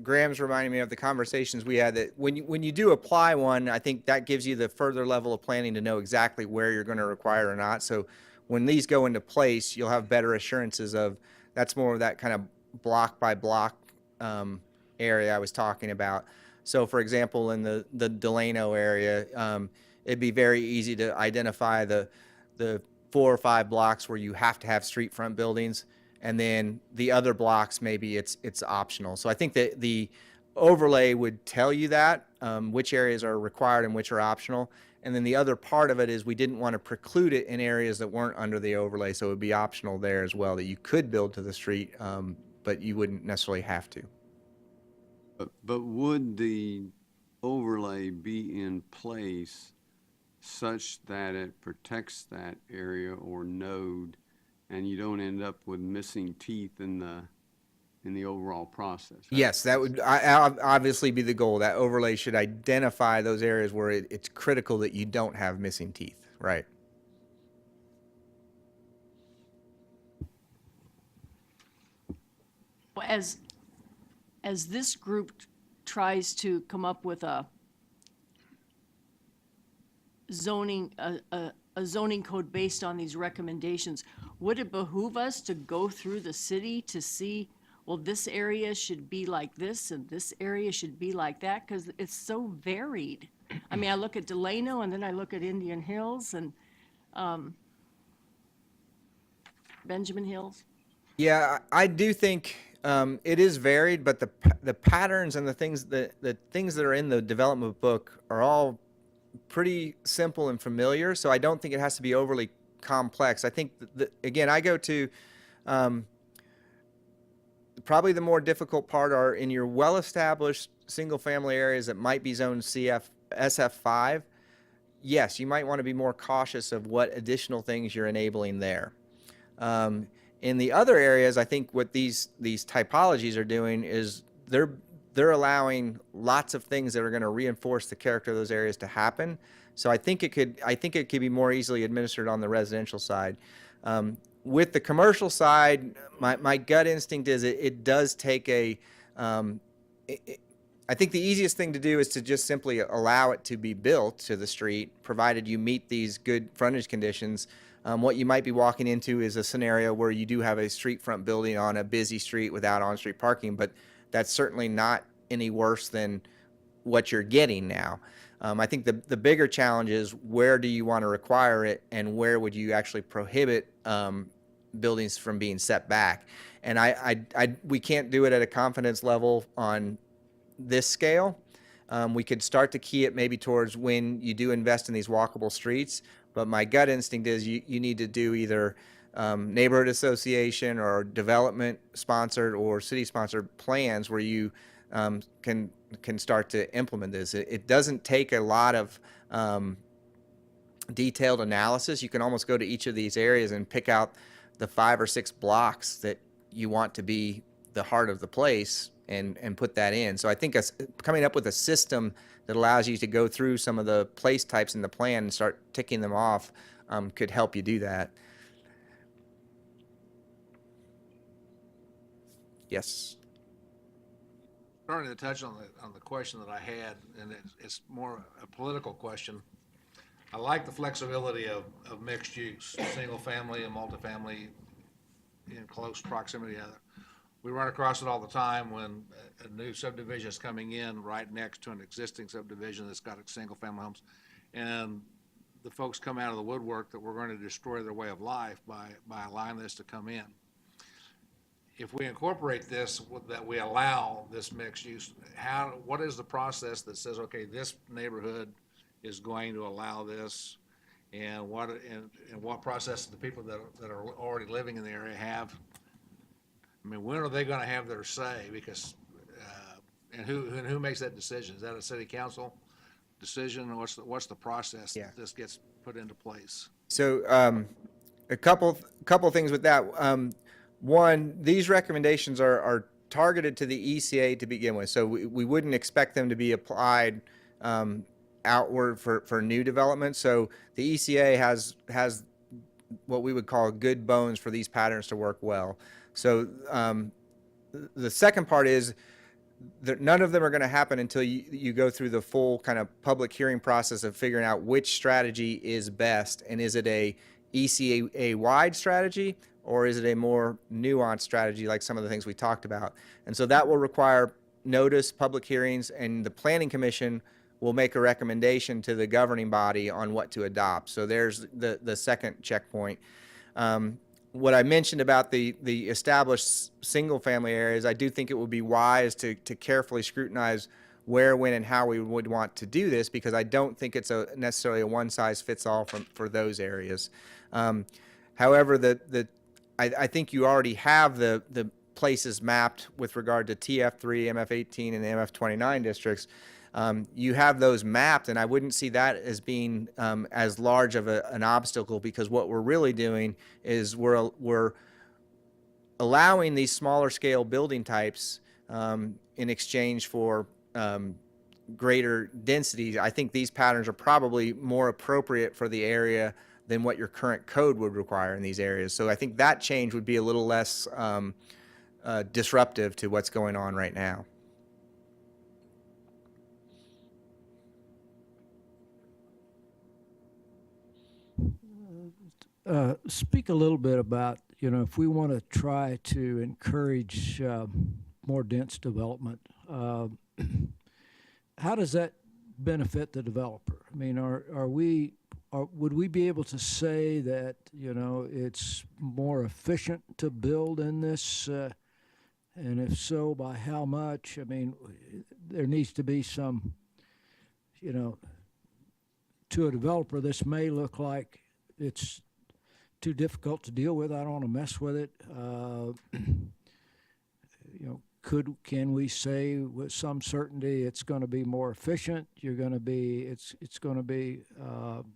Graham's reminding me of the conversations we had that when you do apply one, I think that gives you the further level of planning to know exactly where you're going to require or not. So when these go into place, you'll have better assurances of that's more of that kind of block by block area I was talking about. So for example, in the Delano area, it'd be very easy to identify the 4 or 5 blocks where you have to have street front buildings, and then the other blocks maybe it's optional. So I think that the overlay would tell you that which areas are required and which are optional. And then the other part of it is we didn't want to preclude it in areas that weren't under the overlay, so it would be optional there as well, that you could build to the street, but you wouldn't necessarily have to. But would the overlay be in place such that it protects that area or node, and you don't end up with missing teeth in the overall process? Yes, that would obviously be the goal. That overlay should identify those areas where it's critical that you don't have missing teeth, right? Well, as this group tries to come up with a zoning code based on these recommendations, would it behoove us to go through the city to see, well, this area should be like this and this area should be like that? Because it's so varied. I mean, I look at Delano and then I look at Indian Hills and Benjamin Hills. Yeah, I do think it is varied, but the patterns and the things that are in the development book are all pretty simple and familiar. So I don't think it has to be overly complex. I think again, I go to probably the more difficult part are in your well-established single-family areas that might be zoned CF SF5, yes, you might want to be more cautious of what additional things you're enabling there. In the other areas, I think what these typologies are doing is they're allowing lots of things that are going to reinforce the character of those areas to happen. So I think it could be more easily administered on the residential side. With the commercial side, my gut instinct is it does take a I think the easiest thing to do is to just simply allow it to be built to the street, provided you meet these good frontage conditions. What you might be walking into is a scenario where you do have a street front building on a busy street without on-street parking, but that's certainly not any worse than what you're getting now. I think the bigger challenge is where do you want to require it, and where would you actually prohibit buildings from being set back? And we can't do it at a confidence level on this scale. We could start to key it maybe towards when you do invest in these walkable streets, but my gut instinct is you need to do either neighborhood association or development sponsored or city sponsored plans where you can start to implement this. It doesn't take a lot of detailed analysis. You can almost go to each of these areas and pick out the 5 or 6 blocks that you want to be the heart of the place and put that in. So I think coming up with a system that allows you to go through some of the place types in the plan and start ticking them off could help you do that. Yes. Starting to touch on the question that I had, and it's more a political question. I like the flexibility of mixed use, single family and multifamily in close proximity together. We run across it all the time when a new subdivision is coming in right next to an existing subdivision that's got single family homes, and the folks come out of the woodwork that we're going to destroy their way of life by allowing this to come in. If we incorporate this, that we allow this mixed use, what is the process that says, okay, this neighborhood is going to allow this, and what process the people that are already living in the area have? I mean, when are they going to have their say? Because and who makes that decision? Is that a city council decision, or what's the process that this gets put into place? So a couple things with that. One, these recommendations are targeted to the ECA to begin with, so we wouldn't expect them to be applied outward for new development. So the ECA has what we would call good bones for these patterns to work well. So the second part is that none of them are going to happen until you go through the full kind of public hearing process of figuring out which strategy is best, and is it a ECA wide strategy, or is it a more nuanced strategy like some of the things we talked about? And so that will require notice, public hearings, and the Planning Commission will make a recommendation to the governing body on what to adopt. So there's the second checkpoint. What I mentioned about the established single-family areas, I do think it would be wise to carefully scrutinize where, when, and how we would want to do this, because I don't think it's necessarily a one-size-fits-all for those areas. However, I think you already have the places mapped with regard to TF3, MF18, and MF29 districts. You have those mapped, and I wouldn't see that as being as large of an obstacle, because what we're really doing is we're allowing these smaller scale building types in exchange for greater density. I think these patterns are probably more appropriate for the area than what your current code would require in these areas. So I think that change would be a little less disruptive to what's going on right now. Speak a little bit about, if we want to try to encourage more dense development, how does that benefit the developer? I mean, would we be able to say that, it's more efficient to build in this, and if so, by how much? I mean, there needs to be some, to a developer, this may look like it's too difficult to deal with. I don't want to mess with it. can we say with some certainty it's going to be more efficient? It's going to be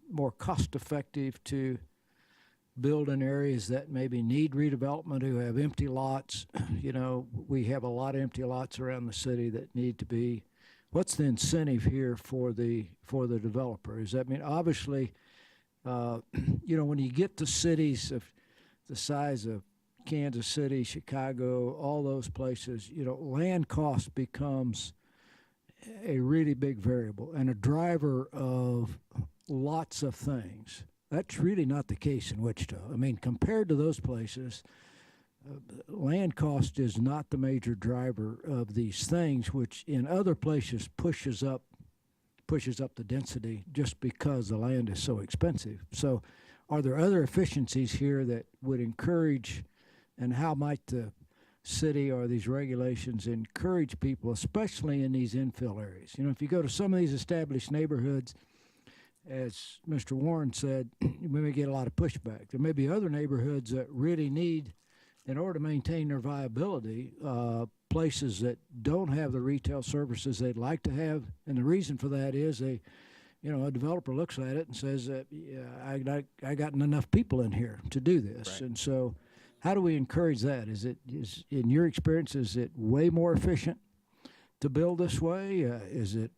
more cost effective to build in areas that maybe need redevelopment, who have empty lots. You know, we have a lot of empty lots around the city that need to be. What's the incentive here for the developer? Does that mean, obviously, you know, when you get to cities of the size of Kansas City, Chicago, all those places, you know, land cost becomes a really big variable and a driver of lots of things. That's really not the case in Wichita. I mean, compared to those places, land cost is not the major driver of these things, which in other places pushes up the density just because the land is so expensive. So are there other efficiencies here that would encourage, and how might the city or these regulations encourage people, especially in these infill areas? You know, if you go to some of these established neighborhoods, as Mr. Warren said, we may get a lot of pushback. There may be other neighborhoods that really need, in order to maintain their viability, places that don't have the retail services they'd like to have. And the reason for that is a developer looks at it and says, yeah, I got enough people in here to do this. Right. And so how do we encourage that? Is in your experience, is it way more efficient to build this way? Is it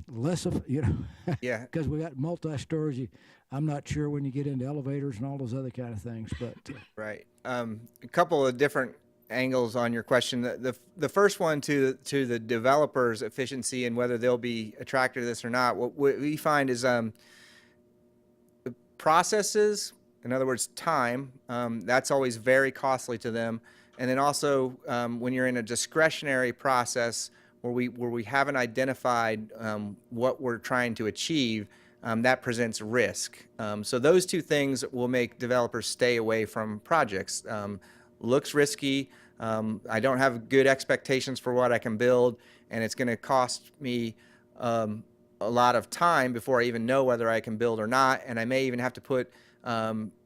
less of, yeah, because we got multi-stories. I'm not sure when you get into elevators and all those other kind of things, but right. A couple of different angles on your question. The first one to the developers' efficiency and whether they'll be attracted to this or not. What we find is the processes, in other words, time. That's always very costly to them. And then also when you're in a discretionary process where we haven't identified what we're trying to achieve, that presents risk. So those two things will make developers stay away from projects. Looks risky. I don't have good expectations for what I can build, and it's going to cost me a lot of time before I even know whether I can build or not, and I may even have to put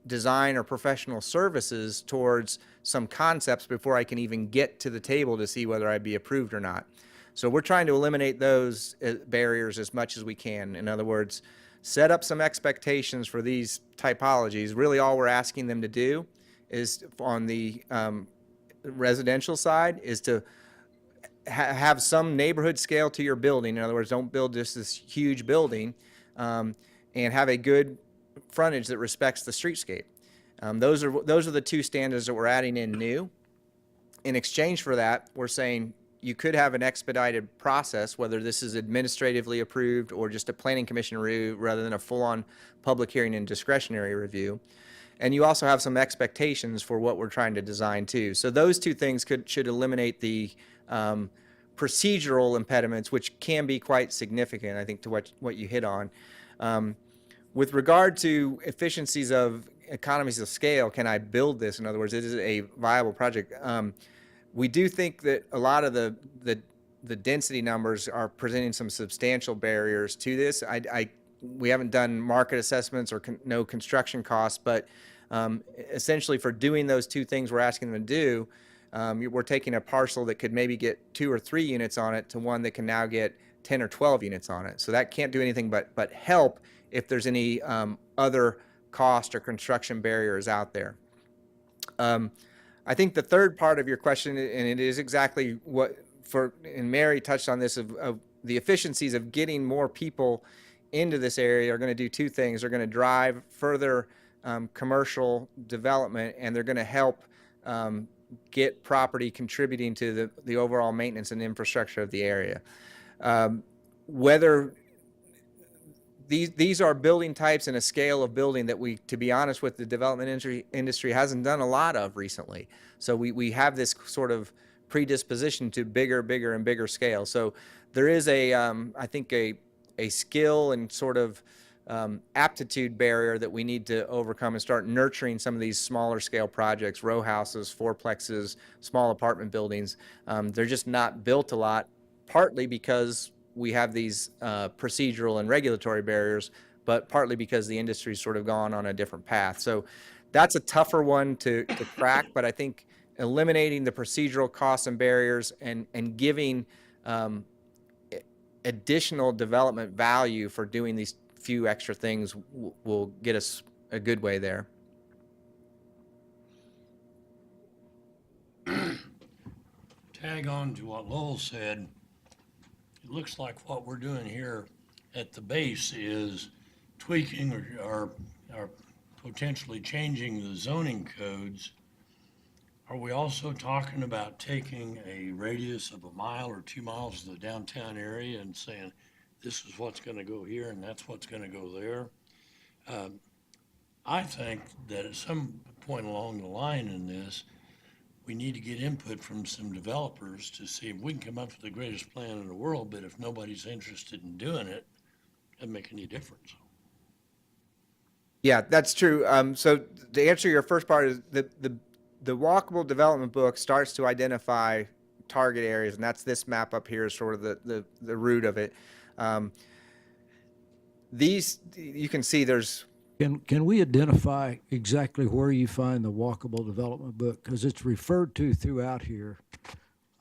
design or professional services towards some concepts before I can even get to the table to see whether I'd be approved or not. So we're trying to eliminate those barriers as much as we can. In other words, set up some expectations for these typologies. Really all we're asking them to do is, on the residential side, is to have some neighborhood scale to your building. In other words, don't build just this huge building, and have a good frontage that respects the streetscape. Those are the two standards that we're adding in new. In exchange for that, we're saying you could have an expedited process, whether this is administratively approved or just a planning commission review rather than a full-on public hearing and discretionary review. And you also have some expectations for what we're trying to design too. So those two things should eliminate the procedural impediments, which can be quite significant, I think, to what you hit on. With regard to efficiencies of economies of scale, can I build this? In other words, is it a viable project? We do think that a lot of the density numbers are presenting some substantial barriers to this. We haven't done market assessments or no construction costs, but essentially for doing those two things we're asking them to do, we're taking a parcel that could maybe get 2 or 3 units on it to one that can now get 10 or 12 units on it. So that can't do anything but help if there's any other cost or construction barriers out there. I think the third part of your question, and it is exactly and Mary touched on this, of the efficiencies of getting more people into this area are going to do two things. They're going to drive further commercial development, and they're going to help get property contributing to the overall maintenance and infrastructure of the area. Whether these are building types and a scale of building that we, to be honest with, the development industry hasn't done a lot of recently. So we have this sort of predisposition to bigger and bigger scale. So there is I think a skill and sort of aptitude barrier that we need to overcome and start nurturing some of these smaller scale projects, row houses, fourplexes, small apartment buildings. They're just not built a lot, partly because we have these procedural and regulatory barriers, but partly because the industry's sort of gone on a different path. So that's a tougher one to crack, but I think eliminating the procedural costs and barriers and giving additional development value for doing these few extra things will get us a good way there. Tag on to what Lowell said, it looks like what we're doing here at the base is tweaking or potentially changing the zoning codes. Are we also talking about taking a radius of 1 mile or 2 miles of the downtown area and saying, this is what's gonna go here and that's what's gonna go there? I think that at some point along the line in this, we need to get input from some developers to see if we can come up with the greatest plan in the world, but if nobody's interested in doing it, it doesn't make any difference. Yeah, that's true. So to answer your first part is the walkable development book starts to identify target areas, and that's this map up here is sort of the root of it. These, you can see there's. Can we identify exactly where you find the walkable development book? Because it's referred to throughout here.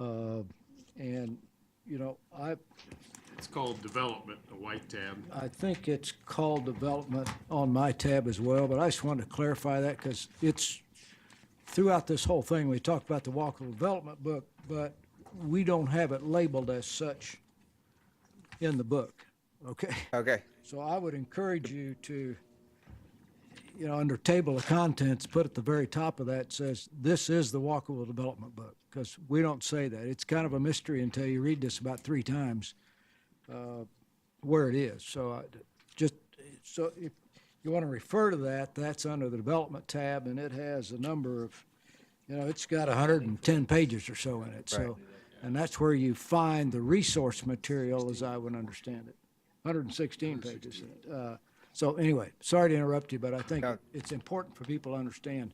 And, you know, It's called Development, the white tab. I think it's called development on my tab as well, but I just wanted to clarify that because it's throughout this whole thing, we talk about the walkable development book, but we don't have it labeled as such in the book, okay? Okay. So I would encourage you to, you know, under table of contents, put at the very top of that says, this is the walkable development book, because we don't say that. It's kind of a mystery until you read this about 3 times, where it is. So so if you want to refer to that, that's under the development tab, and it has a number of, you know, it's got 110 pages or so in it. So, Right. and that's where you find the resource material, as I would understand it. 116 pages in it. So anyway, sorry to interrupt you, but I think No. it's important for people to understand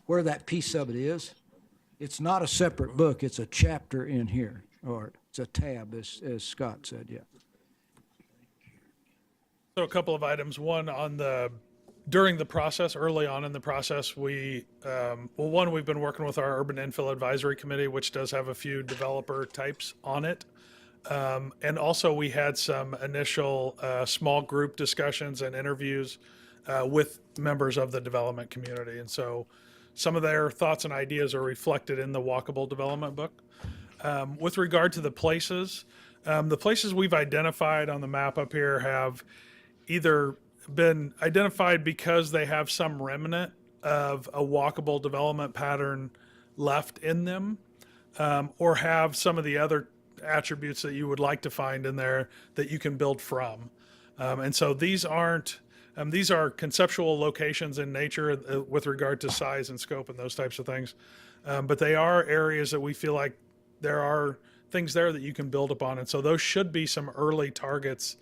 where that piece of it is. It's not a separate book, it's a chapter in here, or it's a tab, as Scott said, yeah. So a couple of items. One, during the process, early on in the process, we've been working with our Urban Infill Advisory Committee, which does have a few developer types on it. And also we had some initial small group discussions and interviews with members of the development community. And so some of their thoughts and ideas are reflected in the walkable development book. With regard to the places we've identified on the map up here have either been identified because they have some remnant of a walkable development pattern left in them, or have some of the other attributes that you would like to find in there that you can build from. And so these are conceptual locations in nature with regard to size and scope and those types of things. But they are areas that we feel like there are things there that you can build upon. And so those should be some early targets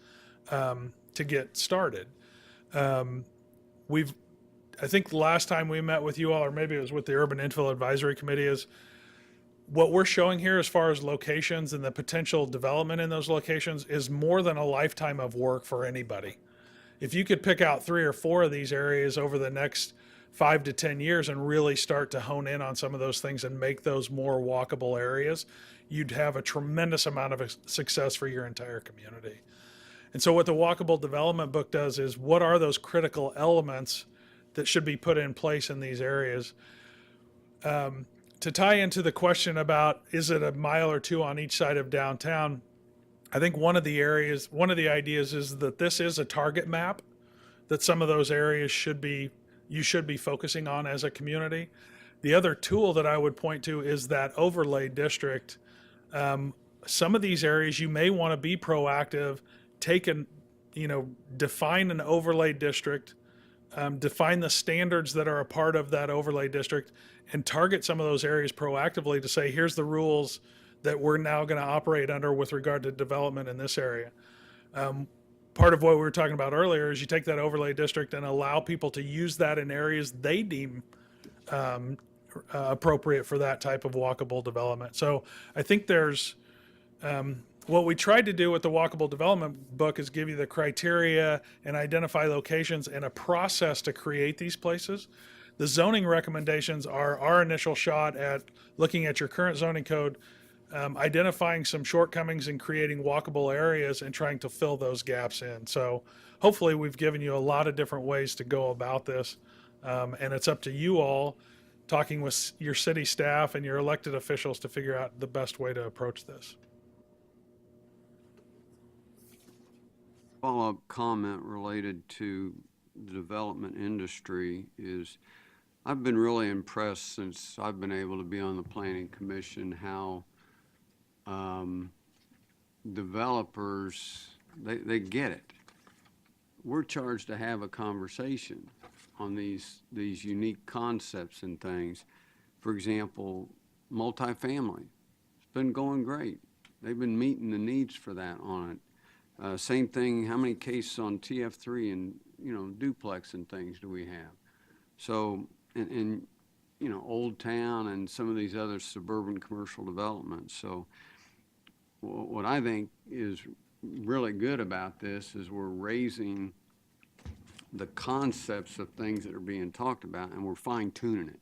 to get started. I think the last time we met with you all, or maybe it was with the Urban Infill Advisory Committee, is what we're showing here as far as locations and the potential development in those locations is more than a lifetime of work for anybody. If you could pick out 3 or 4 of these areas over the next 5 to 10 years and really start to hone in on some of those things and make those more walkable areas, you'd have a tremendous amount of success for your entire community. And so what the walkable development book does is, what are those critical elements that should be put in place in these areas? To tie into the question about, is it 1 mile or 2 on each side of downtown? I think one of the ideas is that this is a target map, that some of those areas you should be focusing on as a community. The other tool that I would point to is that overlay district. Some of these areas you may want to be proactive, define an overlay district, define the standards that are a part of that overlay district, and target some of those areas proactively to say, here's the rules that we're now going to operate under with regard to development in this area. Part of what we were talking about earlier is you take that overlay district and allow people to use that in areas they deem appropriate for that type of walkable development. So I think there's what we tried to do with the walkable development book is give you the criteria and identify locations and a process to create these places. The zoning recommendations are our initial shot at looking at your current zoning code, identifying some shortcomings in creating walkable areas and trying to fill those gaps in. So hopefully we've given you a lot of different ways to go about this. And it's up to you all, talking with your city staff and your elected officials, to figure out the best way to approach this. Follow-up comment related to the development industry is I've been really impressed since I've been able to be on the planning commission how developers, they get it. We're charged to have a conversation on these unique concepts and things. For example, multifamily. It's been going great. They've been meeting the needs for that on it. Same thing, how many cases on TF3 and, duplex and things do we have? So, and Old Town and some of these other suburban commercial developments. So what I think is really good about this is we're raising the concepts of things that are being talked about, and we're fine tuning it.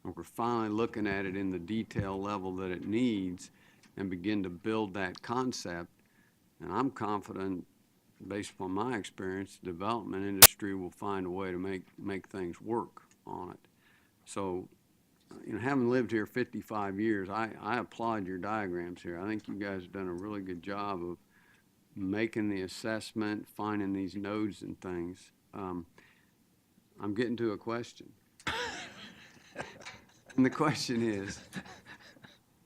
And we're finally looking at it in the detail level that it needs and begin to build that concept. And I'm confident, based upon my experience, the development industry will find a way to make things work on it. So, having lived here 55 years, I applaud your diagrams here. I think you guys have done a really good job of making the assessment, finding these nodes and things. I'm getting to a question. And the question is,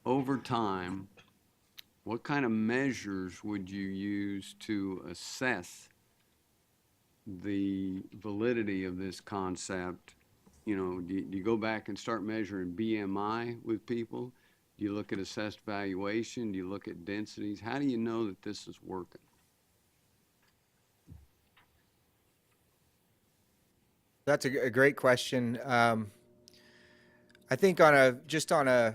over time, what kind of measures would you use to assess the validity of this concept? Do you go back and start measuring BMI with people? Do you look at assessed valuation? Do you look at densities? How do you know that this is working? That's a great question. I think just on a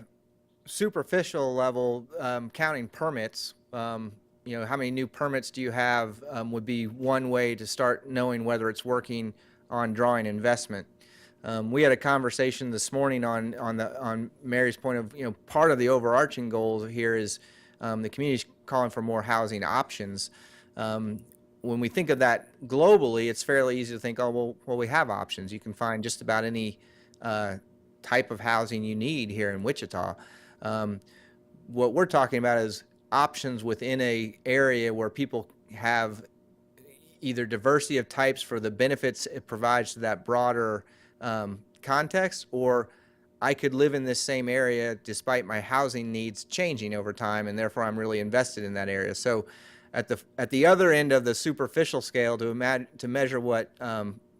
superficial level, counting permits, how many new permits do you have, would be one way to start knowing whether it's working on drawing investment. We had a conversation this morning on Mary's point of, part of the overarching goal here is the community's calling for more housing options. When we think of that globally, it's fairly easy to think, well, we have options. You can find just about any type of housing you need here in Wichita. What we're talking about is options within a area where people have either diversity of types for the benefits it provides to that broader context, or I could live in this same area despite my housing needs changing over time, and therefore I'm really invested in that area. So at the other end of the superficial scale, to measure what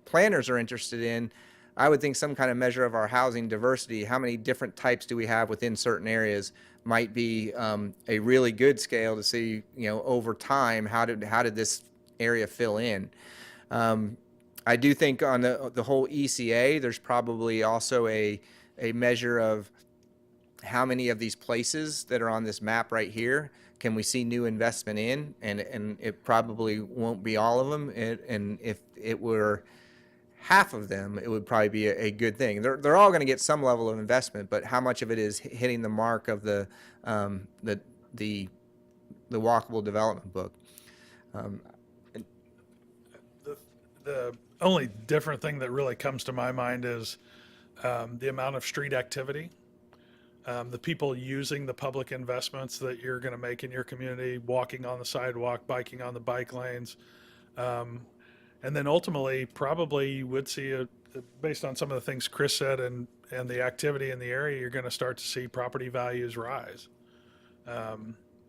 planners are interested in, I would think some kind of measure of our housing diversity, how many different types do we have within certain areas, might be a really good scale to see, over time, how did this area fill in. I do think on the whole ECA, there's probably also a measure of how many of these places that are on this map right here can we see new investment in, and it probably won't be all of them. And if it were half of them, it would probably be a good thing. They're all going to get some level of investment, but how much of it is hitting the mark of the walkable development book? The only different thing that really comes to my mind is the amount of street activity, the people using the public investments that you're going to make in your community, walking on the sidewalk, biking on the bike lanes. And then ultimately, probably you would see, based on some of the things Chris said and the activity in the area, you're going to start to see property values rise,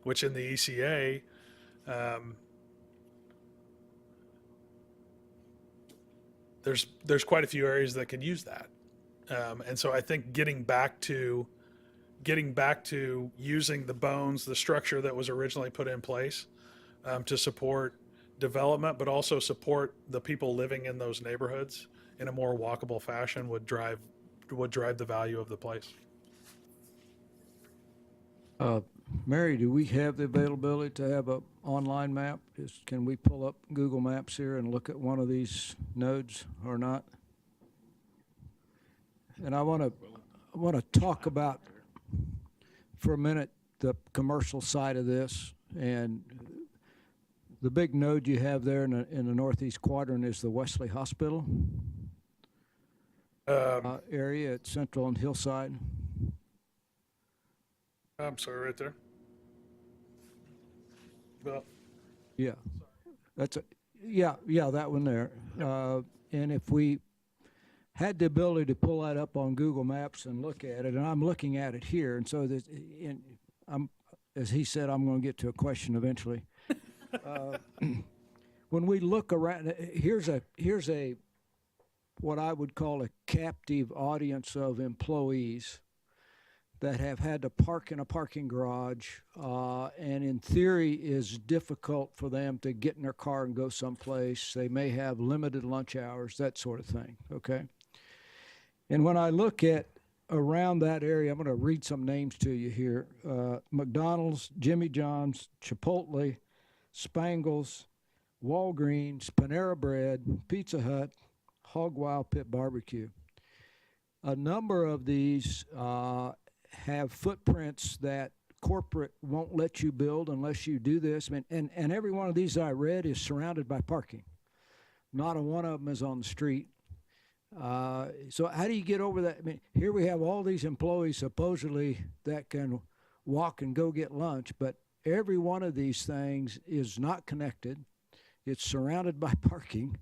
which in the ECA, there's quite a few areas that could use that. And so I think getting back to using the bones, the structure that was originally put in place to support development, but also support the people living in those neighborhoods in a more walkable fashion would drive the value of the place. Mary, do we have the availability to have an online map? Can we pull up Google Maps here and look at one of these nodes or not? and I want to talk about for a minute the commercial side of this. And the big node you have there in the northeast quadrant is the Wesley Hospital area at Central and Hillside. I'm sorry, right there. Well, Yeah, yeah, that one there. And if we had the ability to pull that up on Google Maps and look at it, and I'm looking at it here, and so that, as he said, I'm going to get to a question eventually. When we look around, here's a what I would call a captive audience of employees that have had to park in a parking garage, and in theory is difficult for them to get in their car and go someplace. They may have limited lunch hours, that sort of thing, okay? And when I look at around that area, I'm going to read some names to you here. McDonald's, Jimmy John's, Chipotle, Spangles, Walgreens, Panera Bread, Pizza Hut, Hog Wild Pit Barbecue. A number of these have footprints that corporate won't let you build unless you do this. I mean, and every one of these I read is surrounded by parking. Not a one of them is on the street. So how do you get over that? I mean, here we have all these employees supposedly that can walk and go get lunch, but every one of these things is not connected. It's surrounded by parking,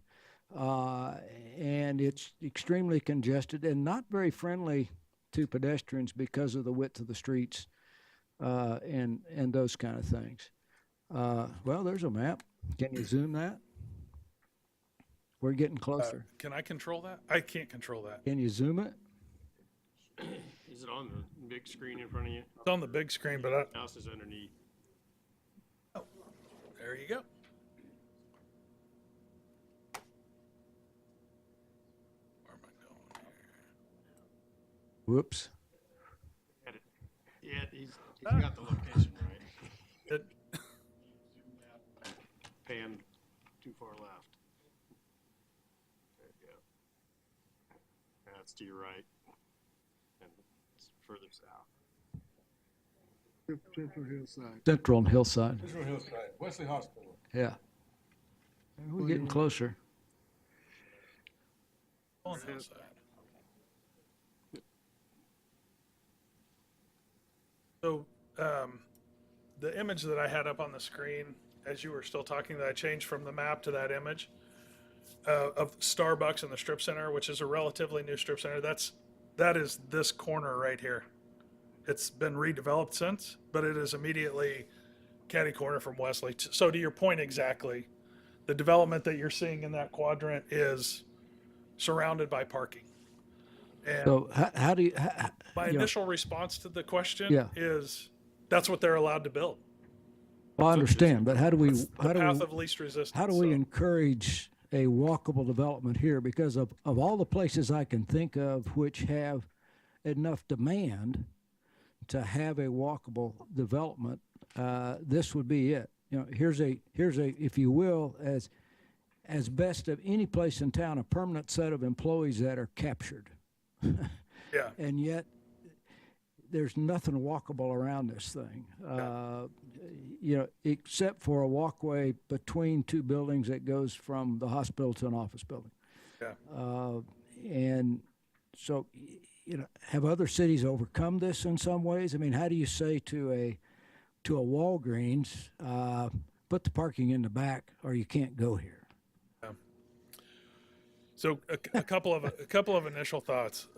and it's extremely congested and not very friendly to pedestrians because of the width of the streets and those kind of things. Well, there's a map. Can you zoom that? We're getting closer. can I control that? I can't control that. Can you zoom it? Is it on the big screen in front of you? It's on the big screen, but Mouse is underneath. there you go. Where am I going here? Whoops. Yeah, he's got the location right. It, Pan too far left. There you go. That's to your right. And it's further south. Central Hillside. Central and Hillside. Central Hillside, Wesley Hospital. Yeah. We're getting closer. on the hillside. So, the image that I had up on the screen as you were still talking that I changed from the map to that image of Starbucks and the strip center, which is a relatively new strip center. That is this corner right here. It's been redeveloped since, but it is immediately catty corner from Wesley. So to your point exactly, the development that you're seeing in that quadrant is surrounded by parking. And So how do you, my you know, initial response to the question Yeah. is that's what they're allowed to build. well, I understand, but how do we, The path of least resistance. how do we So- encourage a walkable development here? Because of all the places I can think of which have enough demand to have a walkable development, this would be it. You know, here's a, if you will, as best of any place in town, a permanent set of employees that are captured. Yeah. And yet, there's nothing walkable around this thing. You know, except for a walkway between two buildings that goes from the hospital to an office building. Yeah. And so, you know, have other cities overcome this in some ways? I mean, how do you say to a Walgreens, put the parking in the back or you can't go here? So a couple of initial thoughts.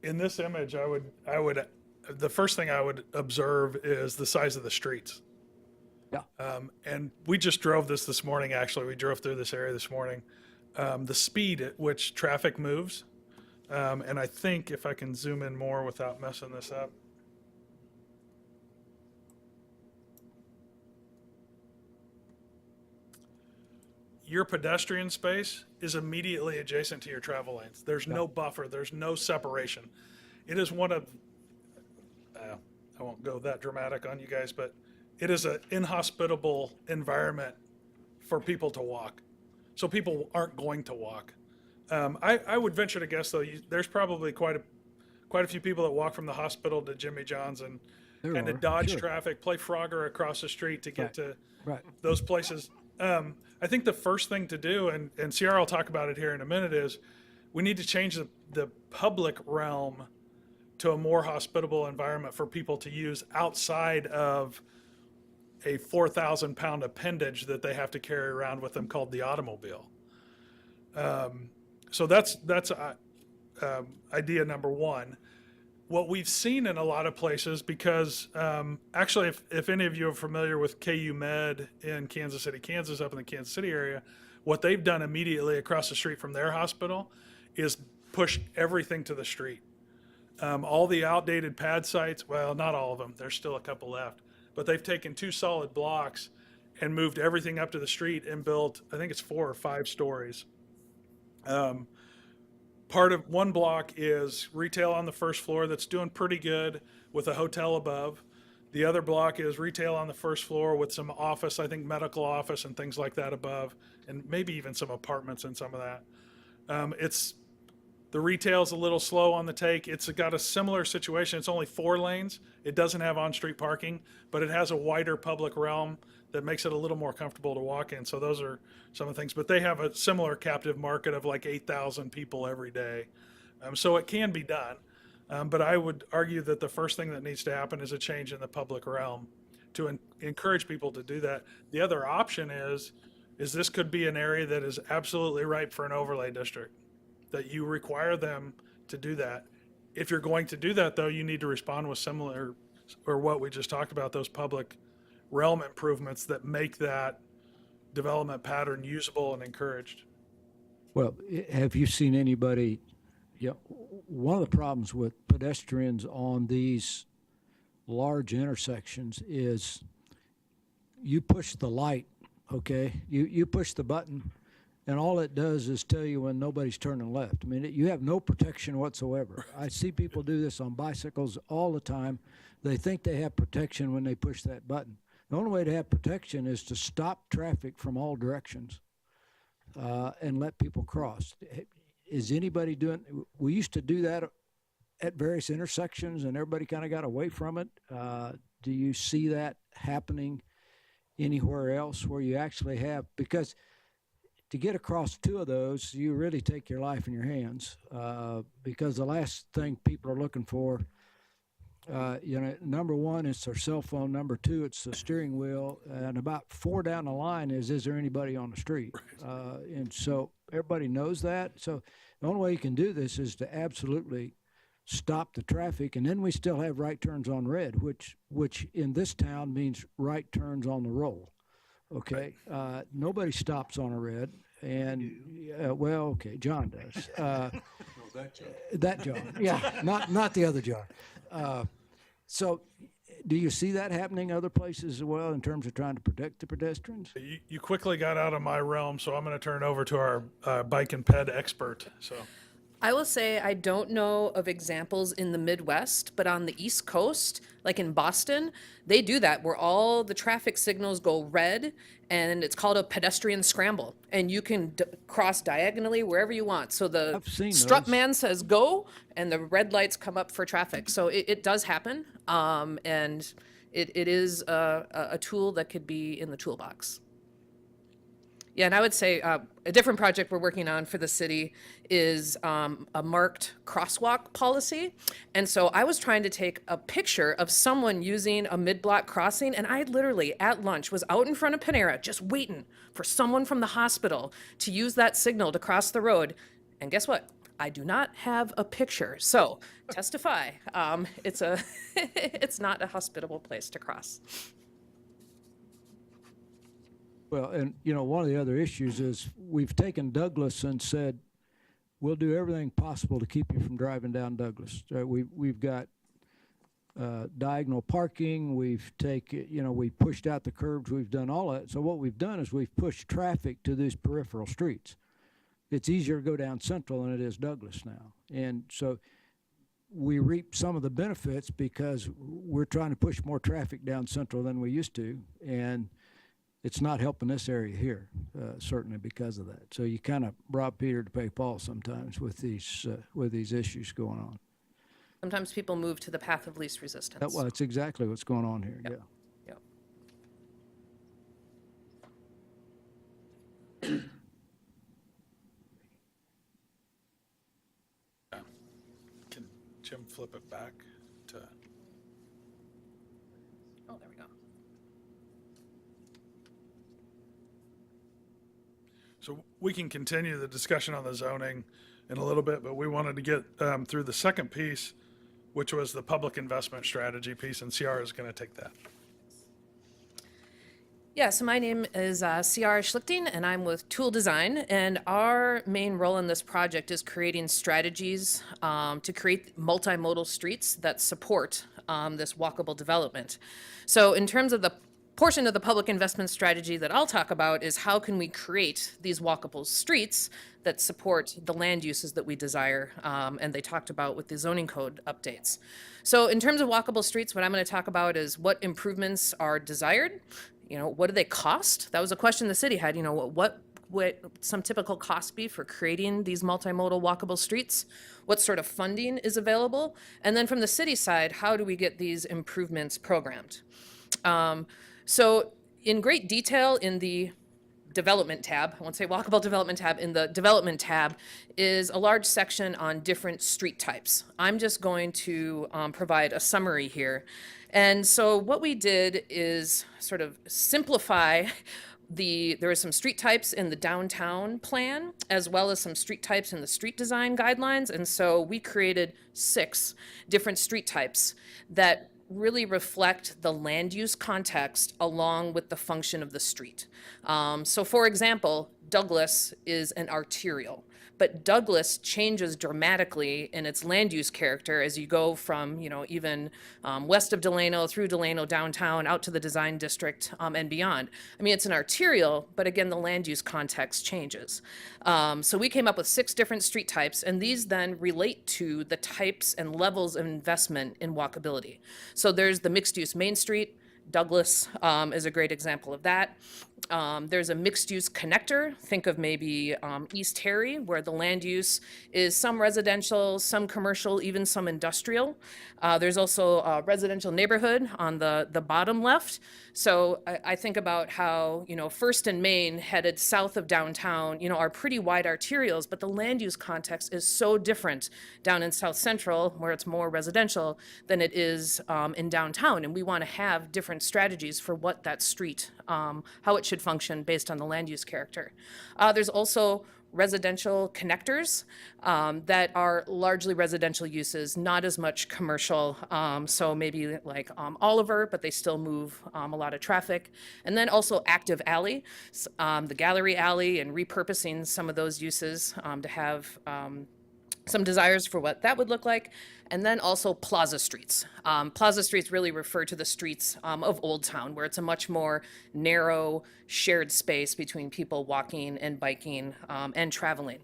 In this image, the first thing I would observe is the size of the streets. Yeah. And we just drove this morning. Actually, we drove through this area this morning. The speed at which traffic moves, and I think if I can zoom in more without messing this up. Your pedestrian space is immediately adjacent to your travel lanes. There's no buffer. There's no separation. It is one of, I won't go that dramatic on you guys, but it is an inhospitable environment for people to walk. So people aren't going to walk. I would venture to guess though, there's probably quite a few people that walk from the hospital to Jimmy John's and There kind are, of dodge sure. traffic, play Frogger across the street to get Right. to Right. those places. I think the first thing to do, and Sierra will talk about it here in a minute, is we need to change the public realm to a more hospitable environment for people to use outside of a 4,000 pound appendage that they have to carry around with them called the automobile. So that's idea number one. What we've seen in a lot of places, because actually, if any of you are familiar with KU Med in Kansas City, Kansas, up in the Kansas City area, what they've done immediately across the street from their hospital is push everything to the street. All the outdated pad sites, well, not all of them, there's still a couple left, but they've taken 2 solid blocks and moved everything up to the street and built, I think it's 4 or 5 stories. Part of one block is retail on the first floor that's doing pretty good with a hotel above. The other block is retail on the first floor with some office, I think medical office and things like that above, and maybe even some apartments and some of that. The retail's a little slow on the take. It's got a similar situation. It's only 4 lanes. It doesn't have on-street parking, but it has a wider public realm that makes it a little more comfortable to walk in. So those are some of the things. But they have a similar captive market of like 8,000 people every day. So it can be done. But I would argue that the first thing that needs to happen is a change in the public realm to encourage people to do that. The other option is this could be an area that is absolutely ripe for an overlay district, that you require them to do that. If you're going to do that, though, you need to respond with similar, or what we just talked about, those public realm improvements that make that development pattern usable and encouraged. Well, have you seen anybody, one of the problems with pedestrians on these large intersections is you push the light, okay? You push the button, and all it does is tell you when nobody's turning left. I mean, you have no protection whatsoever. I see people do this on bicycles all the time. They think they have protection when they push that button. The only way to have protection is to stop traffic from all directions and let people cross. Is anybody doing? We used to do that at various intersections, and everybody kind of got away from it. Do you see that happening anywhere else where you actually have? Because to get across 2 of those, you really take your life in your hands because the last thing people are looking for, number 1, it's their cell phone. Number 2, it's the steering wheel. And about 4 down the line is there anybody on the street? And so everybody knows that. So the only way you can do this is to absolutely stop the traffic. And then we still have right turns on red, which in this town means right turns on the roll. Okay, nobody stops on a red, and well, okay, John does. That John, yeah, not the other John. So, do you see that happening other places as well in terms of trying to protect the pedestrians? You quickly got out of my realm, so I'm going to turn it over to our bike and ped expert. So. I will say I don't know of examples in the Midwest, but on the East Coast, like in Boston, they do that where all the traffic signals go red and it's called a pedestrian scramble. And you can cross diagonally wherever you want. So the strut man says go and the red lights come up for traffic. So it does happen. And it is a tool that could be in the toolbox. Yeah, and I would say a different project we're working on for the city is a marked crosswalk policy. And so I was trying to take a picture of someone using a mid-block crossing, and I literally, at lunch, was out in front of Panera just waiting for someone from the hospital to use that signal to cross the road. And guess what? I do not have a picture. So testify. It's not a hospitable place to cross. Well, and one of the other issues is we've taken Douglas and said, we'll do everything possible to keep you from driving down Douglas. We've got diagonal parking. We pushed out the curbs. We've done all that. So what we've done is we've pushed traffic to these peripheral streets. It's easier to go down Central than it is Douglas now. And so we reap some of the benefits because we're trying to push more traffic down Central than we used to. And it's not helping this area here, certainly because of that. So you kind of rob Peter to pay Paul sometimes with these issues going on. Sometimes people move to the path of least resistance. Well, that's exactly what's going on here. Yep. Yeah. Can Jim flip it back to? Oh, there we go. So we can continue the discussion on the zoning in a little bit, but we wanted to get through the second piece, which was the public investment strategy piece, and CR is going to take that. Yeah, so my name is C.R. Schlichting, and I'm with Tool Design, and our main role in this project is creating strategies to create multimodal streets that support this walkable development. So in terms of the portion of the public investment strategy that I'll talk about is how can we create these walkable streets that support the land uses that we desire, and they talked about with the zoning code updates. So in terms of walkable streets, what I'm going to talk about is what improvements are desired. What do they cost? That was a question the city had. What would some typical cost be for creating these multimodal walkable streets? What sort of funding is available? And then from the city side, how do we get these improvements programmed? So in great detail in the development tab, I won't say walkable development tab, in the development tab is a large section on different street types. I'm just going to provide a summary here. And so what we did is sort of simplify there are some street types in the downtown plan, as well as some street types in the street design guidelines. And so we created 6 different street types that really reflect the land use context along with the function of the street. So for example, Douglas is an arterial, but Douglas changes dramatically in its land use character as you go from, even west of Delano, through Delano downtown, out to the design district and beyond. I mean, it's an arterial, but again, the land use context changes. So we came up with 6 different street types, and these then relate to the types and levels of investment in walkability. So there's the mixed use Main Street. Douglas is a great example of that. There's a mixed-use connector. Think of maybe East Harry, where the land use is some residential, some commercial, even some industrial. There's also a residential neighborhood on the bottom left. So I think about how, First and Main headed south of downtown, are pretty wide arterials, but the land use context is so different down in South Central, where it's more residential, than it is in downtown. And we want to have different strategies for what that street, how it should function based on the land use character. There's also residential connectors that are largely residential uses, not as much commercial. So maybe like Oliver, but they still move a lot of traffic. And then also active alley, the gallery alley, and repurposing some of those uses to have some desires for what that would look like. And then also plaza streets. Plaza streets really refer to the streets of Old Town, where it's a much more narrow, shared space between people walking and biking and traveling.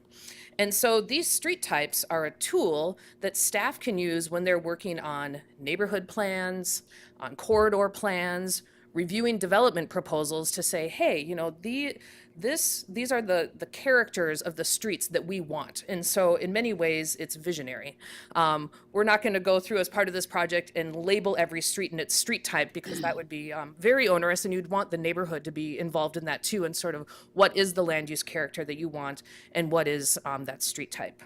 And so these street types are a tool that staff can use when they're working on neighborhood plans, on corridor plans, reviewing development proposals to say, hey, these are the characters of the streets that we want. And so in many ways, it's visionary. We're not going to go through as part of this project and label every street in its street type, because that would be very onerous, and you'd want the neighborhood to be involved in that too, and sort of what is the land use character that you want and what is that street type.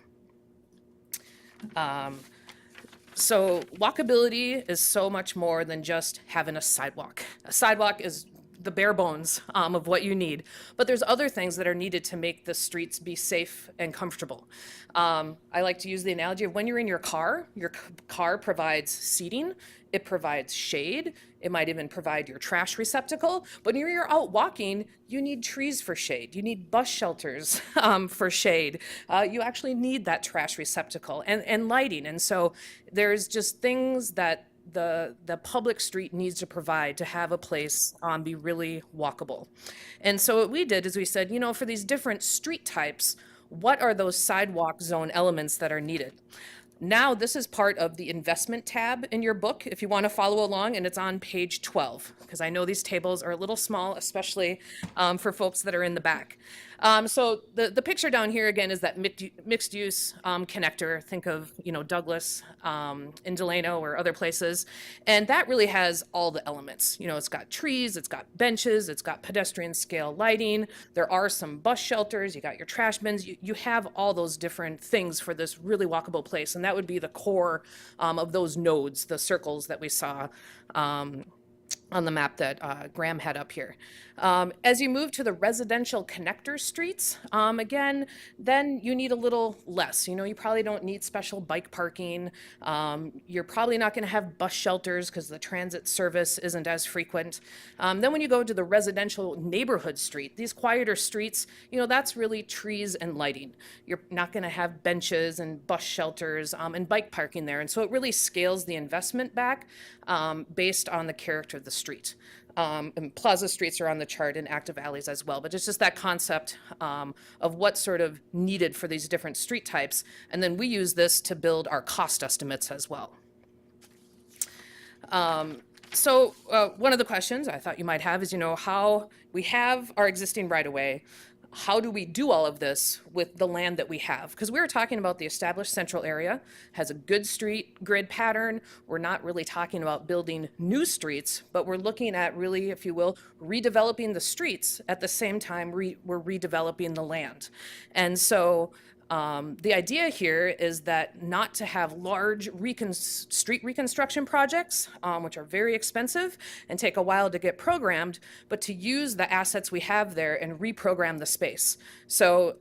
So walkability is so much more than just having a sidewalk. A sidewalk is the bare bones of what you need. But there's other things that are needed to make the streets be safe and comfortable. I like to use the analogy of when you're in your car provides seating, it provides shade, it might even provide your trash receptacle. But when you're out walking, you need trees for shade, you need bus shelters for shade. You actually need that trash receptacle and lighting. And so there's just things that the public street needs to provide to have a place be really walkable. And so what we did is we said, for these different street types, what are those sidewalk zone elements that are needed? Now this is part of the investment tab in your book if you want to follow along, and it's on page 12, because I know these tables are a little small, especially for folks that are in the back. So the picture down here again is that mixed use connector. Think of, Douglas in Delano or other places. And that really has all the elements. It's got trees, it's got benches, it's got pedestrian scale lighting. There are some bus shelters, you got your trash bins. You have all those different things for this really walkable place. And that would be the core of those nodes, the circles that we saw on the map that Graham had up here. As you move to the residential connector streets, again, then you need a little less. You probably don't need special bike parking. You're probably not going to have bus shelters because the transit service isn't as frequent. Then when you go to the residential neighborhood street, these quieter streets, that's really trees and lighting. You're not going to have benches and bus shelters and bike parking there. And so it really scales the investment back based on the character of the street. And plaza streets are on the chart and active alleys as well, but it's just that concept of what's sort of needed for these different street types. And then we use this to build our cost estimates as well. So one of the questions I thought you might have is, how we have our existing right-of-way. How do we do all of this with the land that we have? Because we were talking about the established central area, has a good street grid pattern. We're not really talking about building new streets, but we're looking at really, if you will, redeveloping the streets at the same time we're redeveloping the land. And so the idea here is that not to have large street reconstruction projects, which are very expensive and take a while to get programmed, but to use the assets we have there and reprogram the space. So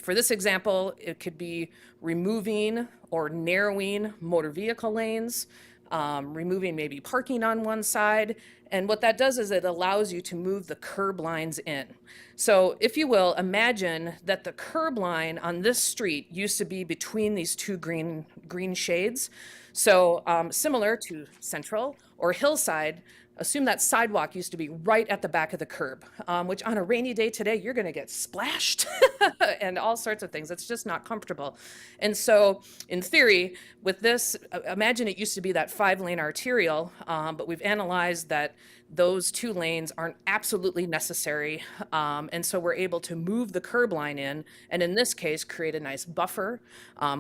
for this example, it could be removing or narrowing motor vehicle lanes, removing maybe parking on one side. And what that does is it allows you to move the curb lines in. So if you will, imagine that the curb line on this street used to be between these two green shades. So similar to Central or Hillside, assume that sidewalk used to be right at the back of the curb, which on a rainy day today, you're gonna get splashed and all sorts of things. It's just not comfortable. And so in theory, with this, imagine it used to be that 5-lane arterial, but we've analyzed that those 2 lanes aren't absolutely necessary. And so we're able to move the curb line in, and in this case, create a nice buffer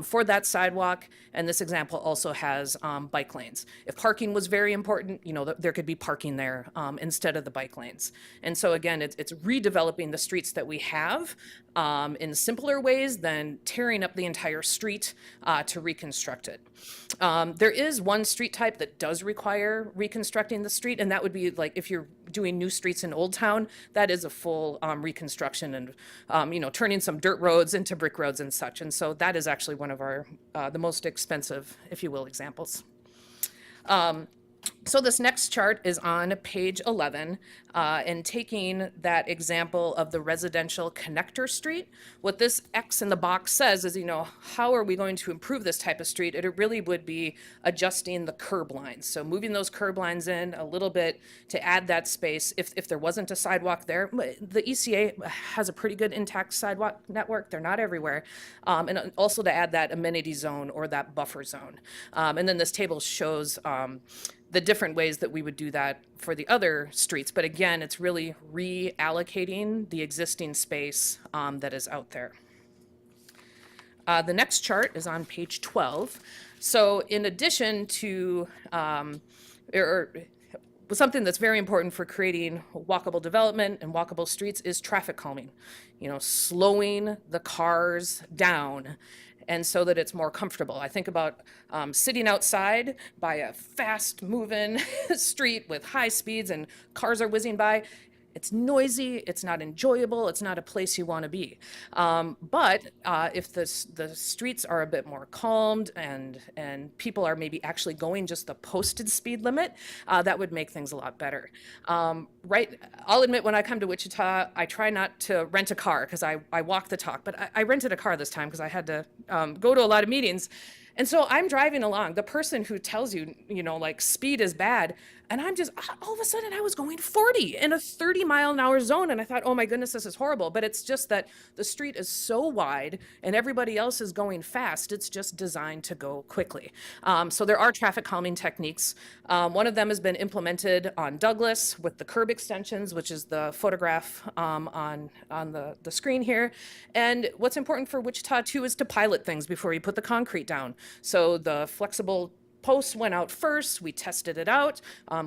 for that sidewalk. And this example also has bike lanes. If parking was very important, there could be parking there instead of the bike lanes. And so again, it's redeveloping the streets that we have in simpler ways than tearing up the entire street to reconstruct it. There is one street type that does require reconstructing the street, and that would be like if you're doing new streets in Old Town, that is a full reconstruction and turning some dirt roads into brick roads and such. And so that is actually one of our the most expensive, if you will, examples. So this next chart is on page 11, and taking that example of the residential connector street, what this X in the box says is, how are we going to improve this type of street? It really would be adjusting the curb lines. So moving those curb lines in a little bit to add that space. If there wasn't a sidewalk there, the ECA has a pretty good intact sidewalk network. They're not everywhere. And also to add that amenity zone or that buffer zone. And then this table shows the different ways that we would do that for the other streets. But again, it's really reallocating the existing space that is out there. The next chart is on page 12. So in addition to, something that's very important for creating walkable development and walkable streets is traffic calming, slowing the cars down and so that it's more comfortable. I think about sitting outside by a fast-moving street with high speeds and cars are whizzing by. It's noisy, it's not enjoyable, it's not a place you want to be. But if the streets are a bit more calmed and people are maybe actually going just the posted speed limit, that would make things a lot better. Right, I'll admit when I come to Wichita, I try not to rent a car because I walk the talk, but I rented a car this time because I had to go to a lot of meetings. And so I'm driving along, the person who tells you, you know, like speed is bad. And I'm just, all of a sudden I was going 40 in a 30-mile-an-hour zone. And I thought, oh my goodness, this is horrible. But it's just that the street is so wide and everybody else is going fast. It's just designed to go quickly. So there are traffic calming techniques. One of them has been implemented on Douglas with the curb extensions, which is the photograph on the screen here. And what's important for Wichita too is to pilot things before you put the concrete down. So the flexible posts went out first. We tested it out.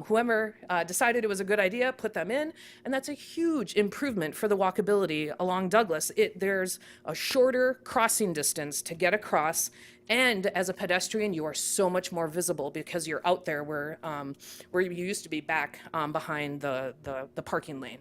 Whoever decided it was a good idea put them in, and that's a huge improvement for the walkability along Douglas. There's a shorter crossing distance to get across, and as a pedestrian, you are so much more visible because you're out there where you used to be back behind the parking lane.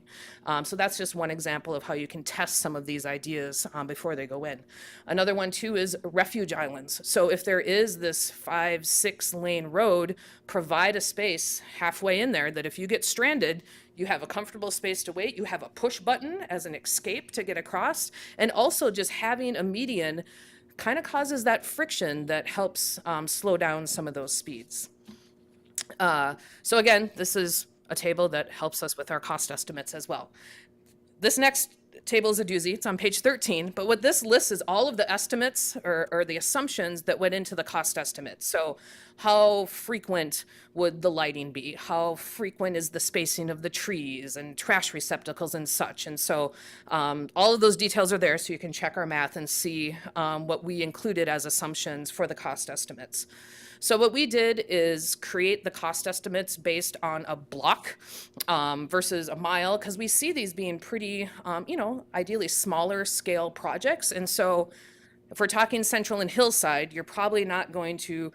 So that's just one example of how you can test some of these ideas before they go in. Another one too is refuge islands. So if there is this 5-6 lane road, provide a space halfway in there that if you get stranded, you have a comfortable space to wait. You have a push button as an escape to get across. And also just having a median kind of causes that friction that helps slow down some of those speeds. So again, this is a table that helps us with our cost estimates as well. This next table is a doozy. It's on page 13. But what this lists is all of the estimates or the assumptions that went into the cost estimate. So how frequent would the lighting be? How frequent is the spacing of the trees and trash receptacles and such? And so all of those details are there so you can check our math and see what we included as assumptions for the cost estimates. So what we did is create the cost estimates based on a block versus a mile, because we see these being pretty, ideally smaller scale projects. And so if we're talking Central and Hillside, you're probably not going to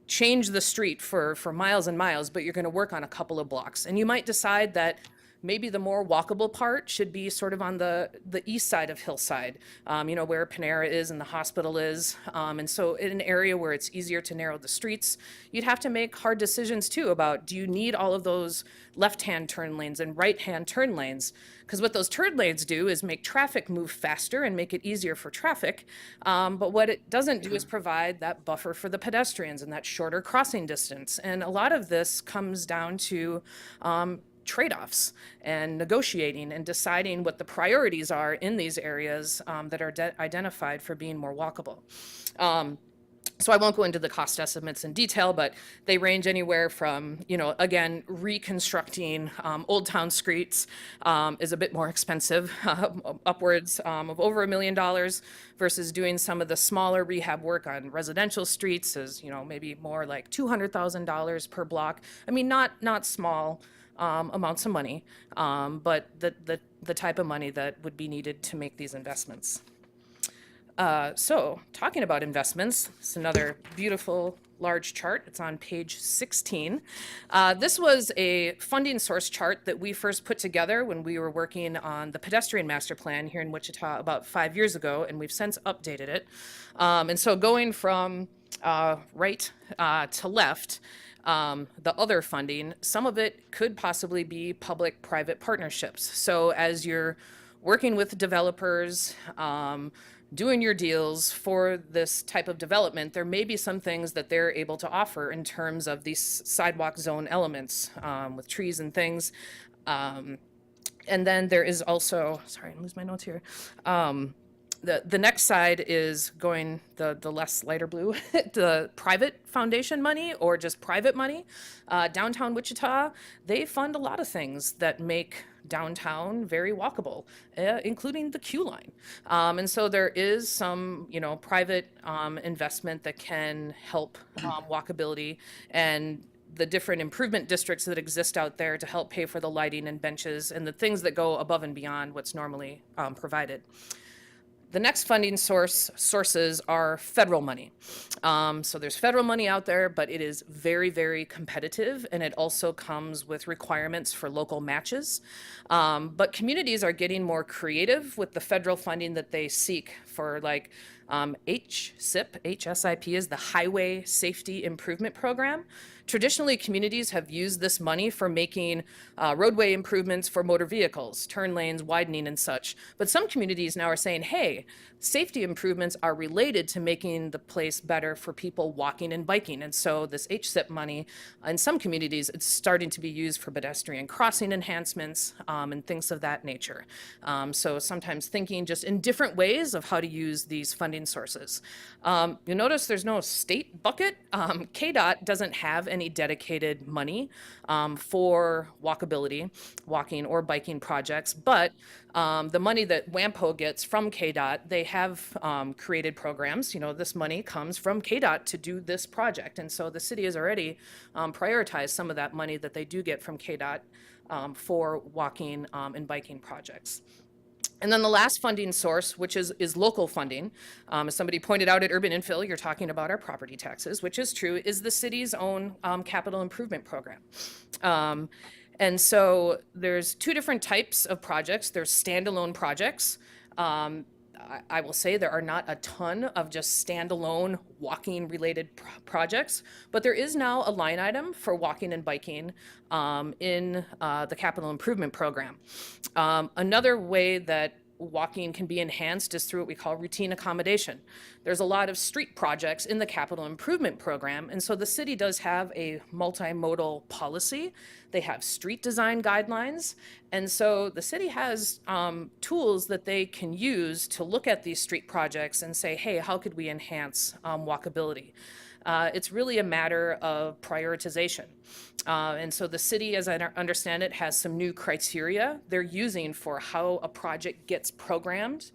change the street for miles and miles, but you're going to work on a couple of blocks. And you might decide that maybe the more walkable part should be sort of on the east side of Hillside, where Panera is and the hospital is. And so in an area where it's easier to narrow the streets, you'd have to make hard decisions too about, do you need all of those left-hand turn lanes and right-hand turn lanes? Because what those turn lanes do is make traffic move faster and make it easier for traffic. But what it doesn't do is provide that buffer for the pedestrians and that shorter crossing distance. And a lot of this comes down to trade-offs and negotiating and deciding what the priorities are in these areas that are identified for being more walkable. So I won't go into the cost estimates in detail, but they range anywhere from, again, reconstructing Old Town streets is a bit more expensive, upwards of over $1 million, versus doing some of the smaller rehab work on residential streets is, maybe more like $200,000 per block. I mean, not small amounts of money, but the type of money that would be needed to make these investments. So talking about investments, it's another beautiful large chart. It's on page 16. This was a funding source chart that we first put together when we were working on the pedestrian master plan here in Wichita about 5 years ago, and we've since updated it. And so going from right to left, the other funding, some of it could possibly be public-private partnerships. So as you're working with developers, doing your deals for this type of development, there may be some things that they're able to offer in terms of these sidewalk zone elements with trees and things. And then there is also, sorry, I lose my notes here. The next side is going the less lighter blue, the private foundation money or just private money. Downtown Wichita, they fund a lot of things that make downtown very walkable, including the queue line. And so there is some, private investment that can help walkability and the different improvement districts that exist out there to help pay for the lighting and benches and the things that go above and beyond what's normally provided. The next funding sources are federal money. So there's federal money out there, but it is very, very competitive, and it also comes with requirements for local matches. But communities are getting more creative with the federal funding that they seek for, like, HSIP is the Highway Safety Improvement Program. Traditionally, communities have used this money for making roadway improvements for motor vehicles, turn lanes, widening and such. But some communities now are saying, hey, safety improvements are related to making the place better for people walking and biking. And so this HSIP money, in some communities, it's starting to be used for pedestrian crossing enhancements and things of that nature. So sometimes thinking just in different ways of how to use these funding sources. You'll notice there's no state bucket. KDOT doesn't have any dedicated money for walkability, walking or biking projects, but the money that WAMPO gets from KDOT, they have created programs. You know, this money comes from KDOT to do this project. And so the city has already prioritized some of that money that they do get from KDOT for walking and biking projects. And then the last funding source, which is local funding, as somebody pointed out at Urban Infill, you're talking about our property taxes, which is true, is the city's own capital improvement program. And so there's two different types of projects. There's standalone projects. I will say there are not a ton of just standalone walking related projects, but there is now a line item for walking and biking in the capital improvement program. Another way that walking can be enhanced is through what we call routine accommodation. There's a lot of street projects in the capital improvement program, and so the city does have a multimodal policy. They have street design guidelines, and so the city has tools that they can use to look at these street projects and say, hey, how could we enhance walkability? It's really a matter of prioritization. And so the city, as I understand it, has some new criteria they're using for how a project gets programmed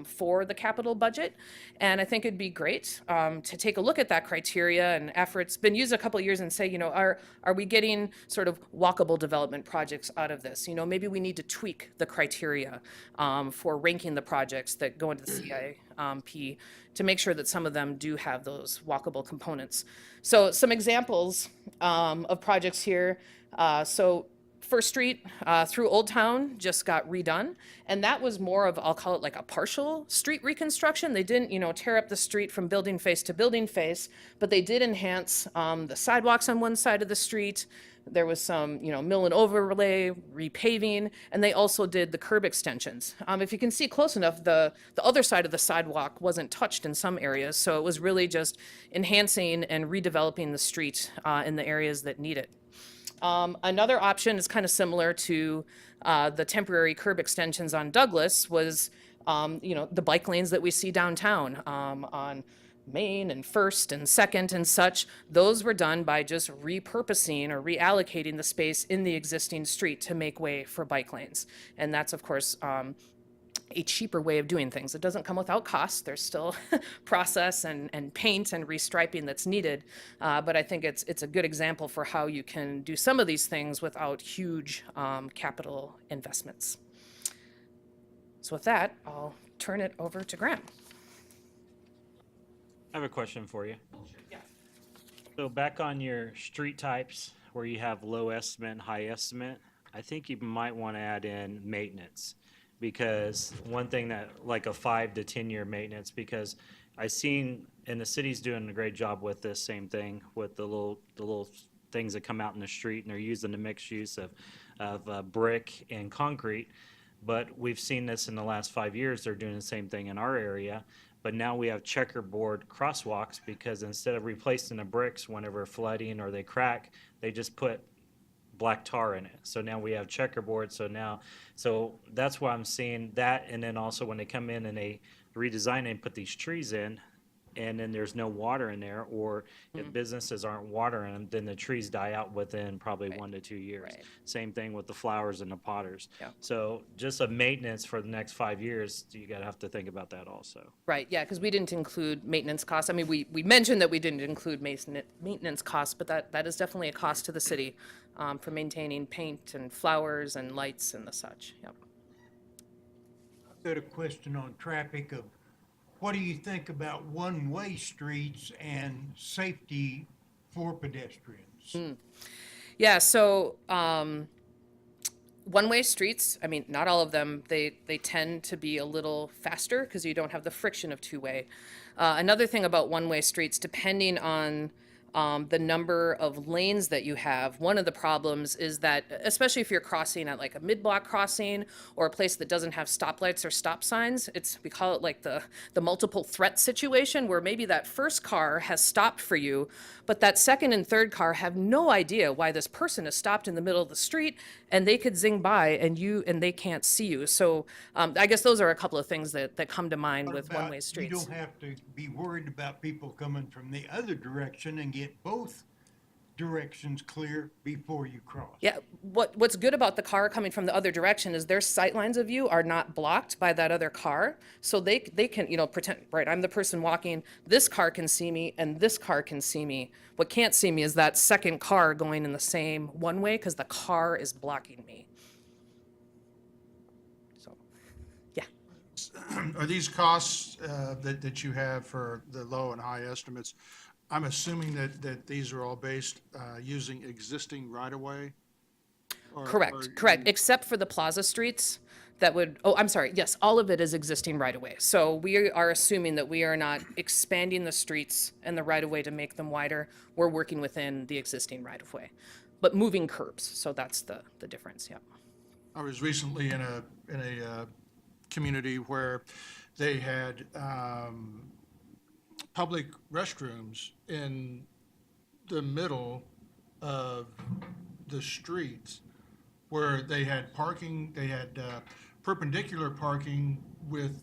for the capital budget. And I think it'd be great to take a look at that criteria, and after it's been used a couple of years, and say, you know, are we getting sort of walkable development projects out of this? You know, maybe we need to tweak the criteria for ranking the projects that go into the CIP to make sure that some of them do have those walkable components. So some examples of projects here. So First Street through Old Town just got redone, and that was more of, I'll call it like a partial street reconstruction. They didn't, you know, tear up the street from building face to building face, but they did enhance the sidewalks on one side of the street. There was some, you know, mill and overlay, repaving, and they also did the curb extensions. If you can see close enough, the other side of the sidewalk wasn't touched in some areas, so it was really just enhancing and redeveloping the street in the areas that need it. Another option is kind of similar to the temporary curb extensions on Douglas was, you know, the bike lanes that we see downtown on Main and First and Second and such. Those were done by just repurposing or reallocating the space in the existing street to make way for bike lanes. And that's, of course, a cheaper way of doing things. It doesn't come without cost. There's still process and paint and restriping that's needed. But I think it's a good example for how you can do some of these things without huge capital investments. So with that, I'll turn it over to Graham. I have a question for you. So back on your street types where you have low estimate and high estimate, I think you might want to add in maintenance. Because one thing that, like a 5 to 10 year maintenance, because I've seen, and the city's doing a great job with this same thing, with the little things that come out in the street, and they're using the mixed use of brick and concrete. But we've seen this in the last 5 years, they're doing the same thing in our area. But now we have checkerboard crosswalks, because instead of replacing the bricks whenever flooding or they crack, they just put black tar in it. So now we have checkerboard. So that's why I'm seeing that. And then also when they come in and they redesign and put these trees in, and then there's no water in there, or if businesses aren't watering them, then the trees die out within probably 1 to 2 years. Right. Same thing with the flowers and the potters. Yeah. So just a maintenance for the next 5 years, you gotta have to think about that also. Right, yeah, because we didn't include maintenance costs. I mean, we mentioned that we didn't include maintenance costs, but that is definitely a cost to the city for maintaining paint and flowers and lights and the such, yep. I've got a question on traffic of, what do you think about one-way streets and safety for pedestrians? Yeah, so one-way streets, I mean, not all of them, they tend to be a little faster because you don't have the friction of two-way. Another thing about one-way streets, depending on the number of lanes that you have, one of the problems is that, especially if you're crossing at like a mid-block crossing or a place that doesn't have stoplights or stop signs, we call it like the multiple threat situation, where maybe that first car has stopped for you, but that second and third car have no idea why this person has stopped in the middle of the street, and they could zing by and they can't see you. So I guess those are a couple of things that come to mind What with about one-way streets. You don't have to be worried about people coming from the other direction and get both directions clear before you cross. Yeah, what's good about the car coming from the other direction is their sight lines of view are not blocked by that other car. So they can, pretend, right, I'm the person walking, this car can see me and this car can see me. What can't see me is that second car going in the same one way because the car is blocking me. So, yeah. Are these costs that you have for the low and high estimates, I'm assuming that these are all based using existing right-of-way? Correct, except for the plaza streets I'm sorry, yes, all of it is existing right-of-way. So we are assuming that we are not expanding the streets and the right-of-way to make them wider. We're working within the existing right-of-way, but moving curbs, so that's the difference, yeah. I was recently in a community where they had public restrooms in the middle of the streets, where they had parking, they had perpendicular parking with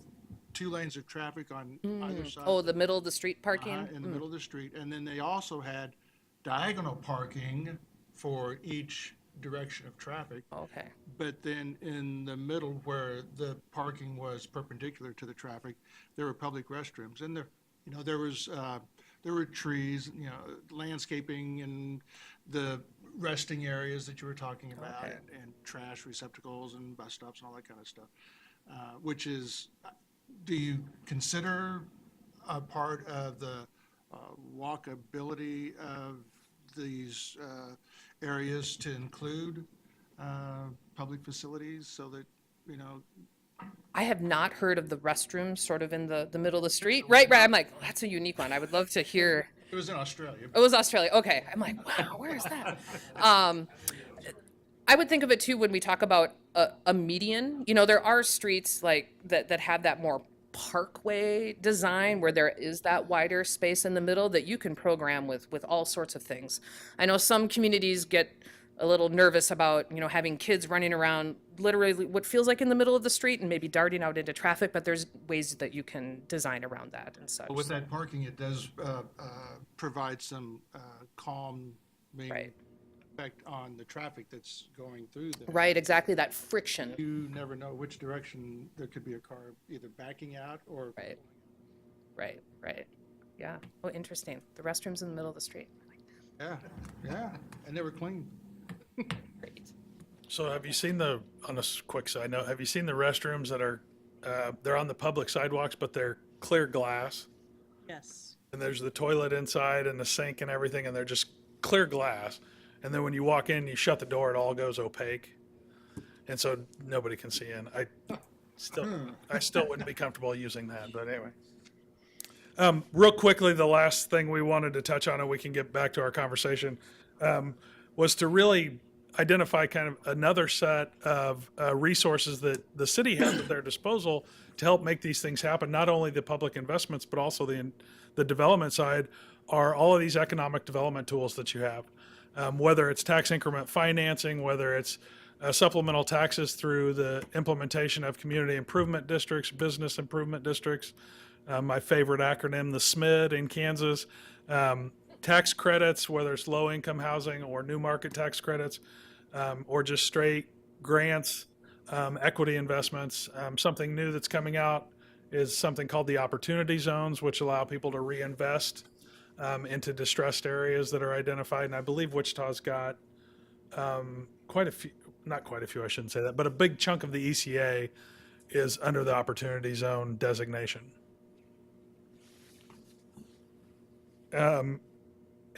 2 lanes of traffic on either side. Oh, the middle of the street parking? In the middle of the street. And then they also had diagonal parking for each direction of traffic. Okay. But then in the middle where the parking was perpendicular to the traffic, there were public restrooms. And there were trees, landscaping and the resting areas that you were talking about, Okay. and trash receptacles and bus stops and all that kind of stuff. Which is, do you consider a part of the walkability of these areas to include public facilities so that, I have not heard of the restrooms sort of in the middle of the street. Right. I'm like, well, that's a unique one. I would love to hear. It was in Australia. It was Australia. Okay. I'm like, wow, where is that? I would think of it too when we talk about a median. There are streets like that have that more parkway design where there is that wider space in the middle that you can program with all sorts of things. I know some communities get a little nervous about, having kids running around literally what feels like in the middle of the street and maybe darting out into traffic, but there's ways that you can design around that and such. But with that parking, it does provide some calming Right. effect on the traffic that's going through there. Right, exactly, that friction. You never know which direction there could be a car either backing out or. Right. Yeah. Oh, interesting. The restrooms in the middle of the street. Yeah, and they were clean. Great. So have you seen on a quick side note, have you seen the restrooms that are, they're on the public sidewalks, but they're clear glass? Yes. And there's the toilet inside and the sink and everything, and they're just clear glass. And then when you walk in, you shut the door, it all goes opaque. And so nobody can see in. I still wouldn't be comfortable using that, but anyway. Real quickly, the last thing we wanted to touch on, and we can get back to our conversation, was to really identify kind of another set of resources that the city has at their disposal to help make these things happen. Not only the public investments, but also the development side are all of these economic development tools that you have. Whether it's tax increment financing, whether it's supplemental taxes through the implementation of community improvement districts, business improvement districts, my favorite acronym, the SMID in Kansas, tax credits, whether it's low-income housing or new market tax credits, or just straight grants, equity investments. Something new that's coming out is something called the opportunity zones, which allow people to reinvest into distressed areas that are identified. And I believe Wichita's got quite a few, not quite a few, I shouldn't say that, but a big chunk of the ECA is under the opportunity zone designation. And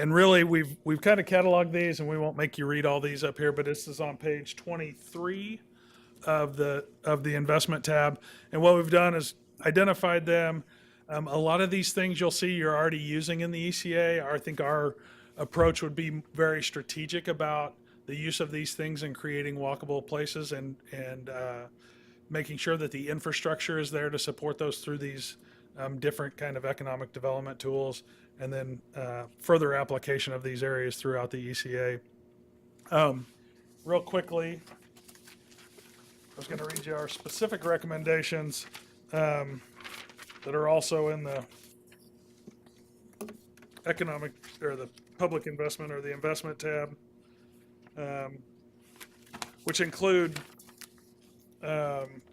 And really, we've kind of cataloged these, and we won't make you read all these up here, but this is on page 23 of the investment tab. And what we've done is identified them. A lot of these things you'll see you're already using in the ECA. I think our approach would be very strategic about the use of these things in creating walkable places and making sure that the infrastructure is there to support those through these different kind of economic development tools, and then further application of these areas throughout the ECA. Real quickly, I was going to read you our specific recommendations that are also in the economic or the public investment or the investment tab, which include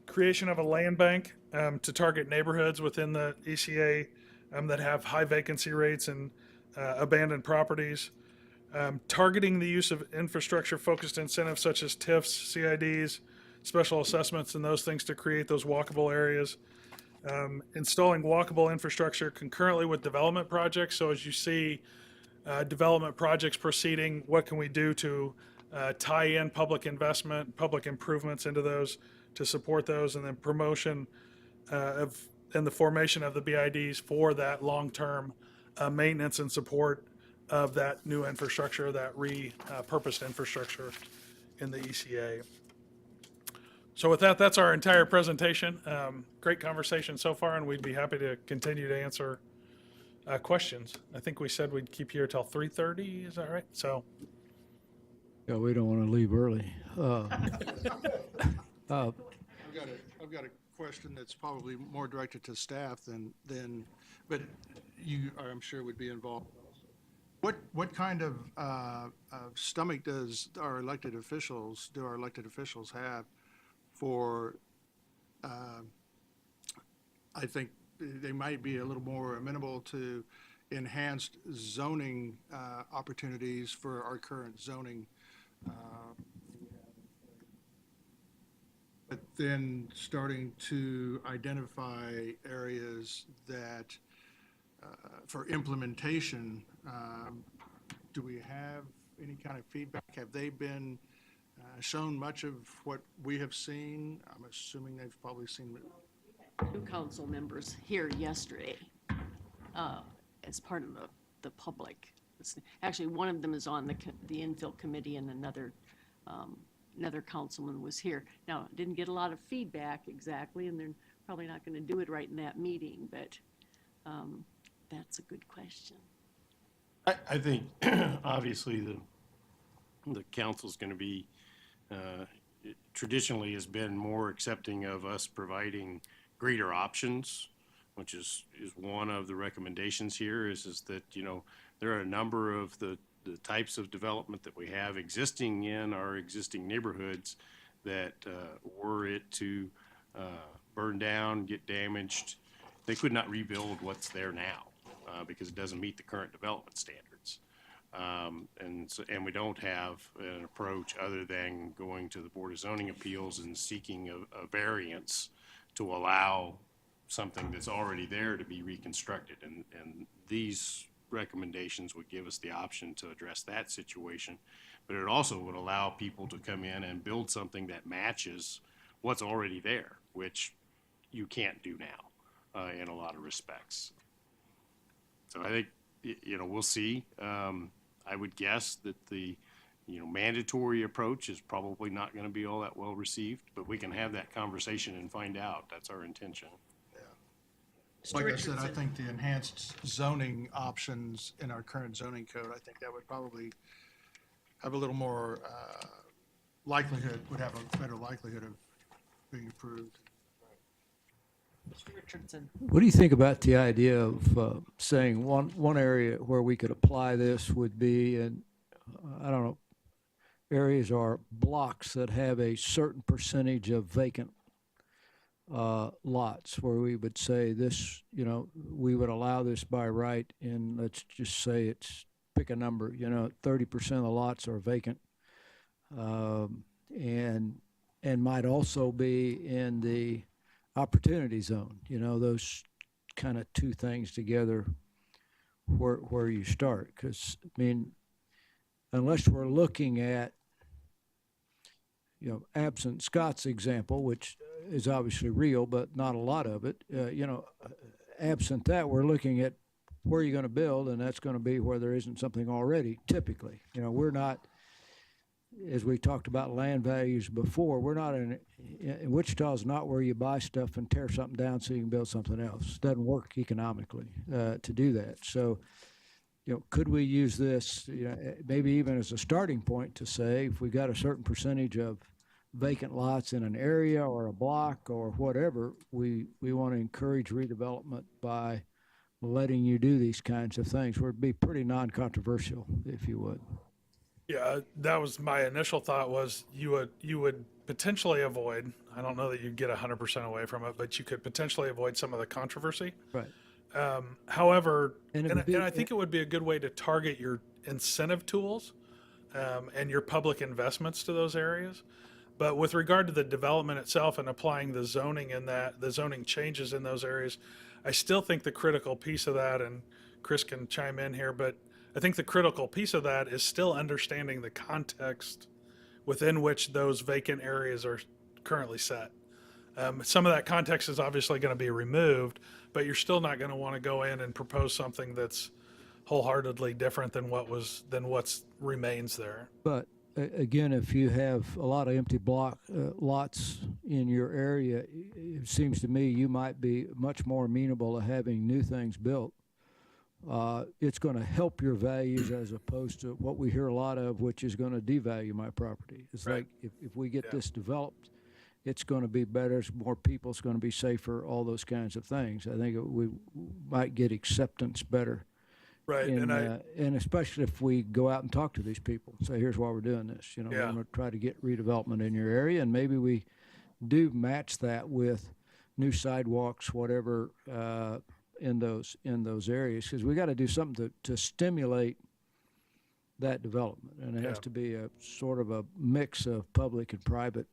creation of a land bank to target neighborhoods within the ECA that have high vacancy rates and abandoned properties, targeting the use of infrastructure-focused incentives such as TIFs, CIDs, special assessments, and those things to create those walkable areas, installing walkable infrastructure concurrently with development projects. So as you see development projects proceeding, what can we do to tie in public investment, public improvements into those to support those, and then promotion and the formation of the BIDs for that long-term maintenance and support of that new infrastructure, that repurposed infrastructure in the ECA. So with that, that's our entire presentation. Great conversation so far, and we'd be happy to continue to answer questions. I think we said we'd keep here till 3:30. Is that right? So. Yeah, we don't want to leave early. I've got a question that's probably more directed to staff than, but you, I'm sure, would be involved. What kind of stomach do our elected officials have for, I think they might be a little more amenable to enhanced zoning opportunities for our current zoning. But then starting to identify areas that, for implementation, do we have any kind of feedback? Have they been shown much of what we have seen? I'm assuming they've probably seen it. Two council members here yesterday as part of the public. Actually, one of them is on the infill committee, and another councilman was here. Now, didn't get a lot of feedback exactly, and they're probably not going to do it right in that meeting, but that's a good question. I think obviously the council's going to be traditionally has been more accepting of us providing greater options, which is one of the recommendations here is that, you know, there are a number of the types of development that we have existing in our existing neighborhoods that were it to burn down, get damaged, they could not rebuild what's there now because it doesn't meet the current development standards. And we don't have an approach other than going to the Board of Zoning Appeals and seeking a variance to allow something that's already there to be reconstructed. And these recommendations would give us the option to address that situation, but it also would allow people to come in and build something that matches what's already there, which you can't do now in a lot of respects. So I think, you know, we'll see. I would guess that the, you know, mandatory approach is probably not going to be all that well received, but we can have that conversation and find out. That's our intention. Like I said, I think the enhanced zoning options in our current zoning code, I think that would probably have a little more would have a better likelihood of being approved. Mr. Richardson. What do you think about the idea of saying one area where we could apply this would be in, I don't know, areas or blocks that have a certain percentage of vacant lots, where we would say this, you know, we would allow this by right in, let's just say it's, pick a number, you know, 30% of the lots are vacant, and might also be in the opportunity zone. You know, those kind of two things together where you start. Because, I mean, unless we're looking at, absent Scott's example, which is obviously real, but not a lot of it, absent that, we're looking at where you're going to build, and that's going to be where there isn't something already, typically. We're not, as we talked about land values before, we're not in Wichita is not where you buy stuff and tear something down so you can build something else. It doesn't work economically to do that. So, could we use this, maybe even as a starting point to say, if we got a certain percentage of vacant lots in an area or a block or whatever, we want to encourage redevelopment by letting you do these kinds of things, where it'd be pretty non-controversial, if you would. Yeah, that was my initial thought. Was you would potentially avoid. I don't know that you'd get 100% away from it, but you could potentially avoid some of the controversy. Right. However, And I think it would be a good way to target your incentive tools and your public investments to those areas. But with regard to the development itself and applying the zoning in that, the zoning changes in those areas, I still think the critical piece of that, and Chris can chime in here, but I think the critical piece of that is still understanding the context within which those vacant areas are currently set. Some of that context is obviously going to be removed, but you're still not going to want to go in and propose something that's wholeheartedly different than what's remains there. But again, if you have a lot of empty lots in your area, it seems to me you might be much more amenable to having new things built. It's going to help your values as opposed to what we hear a lot of, which is going to devalue my property. It's Right. like if we get this developed, it's going to be better, it's more people, it's going to be safer, all those kinds of things. I think we might get acceptance better. Right, And especially if we go out and talk to these people, say, here's why we're doing this. We're Yeah. going to try to get redevelopment in your area, and maybe we do match that with new sidewalks, whatever, in those areas, because we got to do something to stimulate that development, and it has Yeah. to be a sort of a mix of public and private.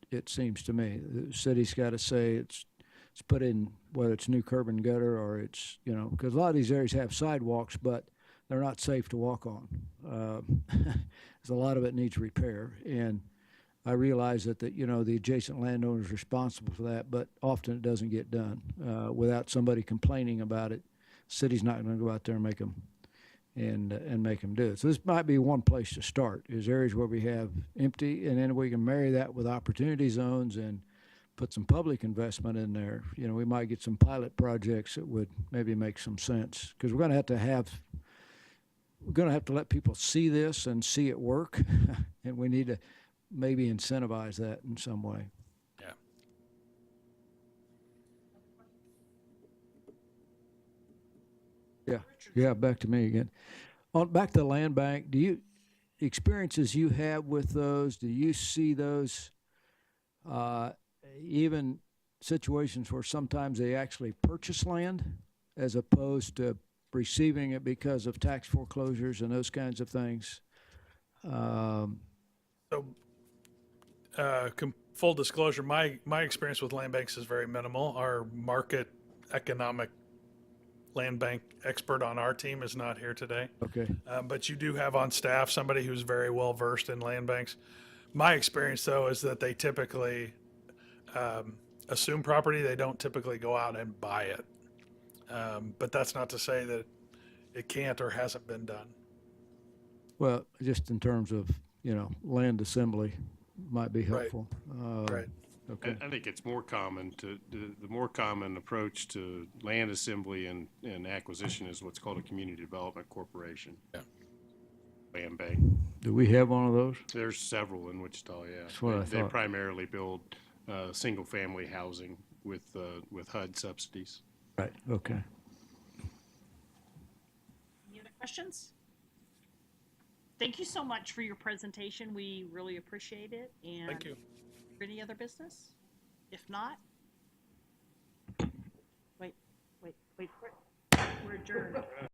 It seems to me the city's got to say it's put in, whether it's new curb and gutter or it's, because a lot of these areas have sidewalks, but they're not safe to walk on. There's a lot of it needs repair, and I realize that the adjacent landowner is responsible for that, but often it doesn't get done without somebody complaining about it. The city's not going to go out there and make them do it. So this might be one place to start, is areas where we have empty, and then we can marry that with opportunity zones and put some public investment in there. We might get some pilot projects that would maybe make some sense, because we're going to have to let people see this and see it work, and we need to maybe incentivize that in some way. Yeah. Yeah, back to me again. Back to the land bank, experiences you have with those, do you see those, even situations where sometimes they actually purchase land as opposed to receiving it because of tax foreclosures and those kinds of things? Full disclosure, my experience with land banks is very minimal. Our market economic land bank expert on our team is not here today. Okay. But you do have on staff somebody who's very well versed in land banks. My experience, though, is that they typically assume property. They don't typically go out and buy it. But that's not to say that it can't or hasn't been done. Well, just in terms of, land assembly might be helpful. Right. Okay. I think it's more common the more common approach to land assembly and acquisition is what's called a community development corporation. Yeah. Land bank. Do we have one of those? There's several in Wichita, yeah. That's what I They thought. primarily build single-family housing with HUD subsidies. Right, okay. Any other questions? Thank you so much for your presentation. We really appreciate it. And Thank you. Any other business? If not, wait for it. We're adjourned.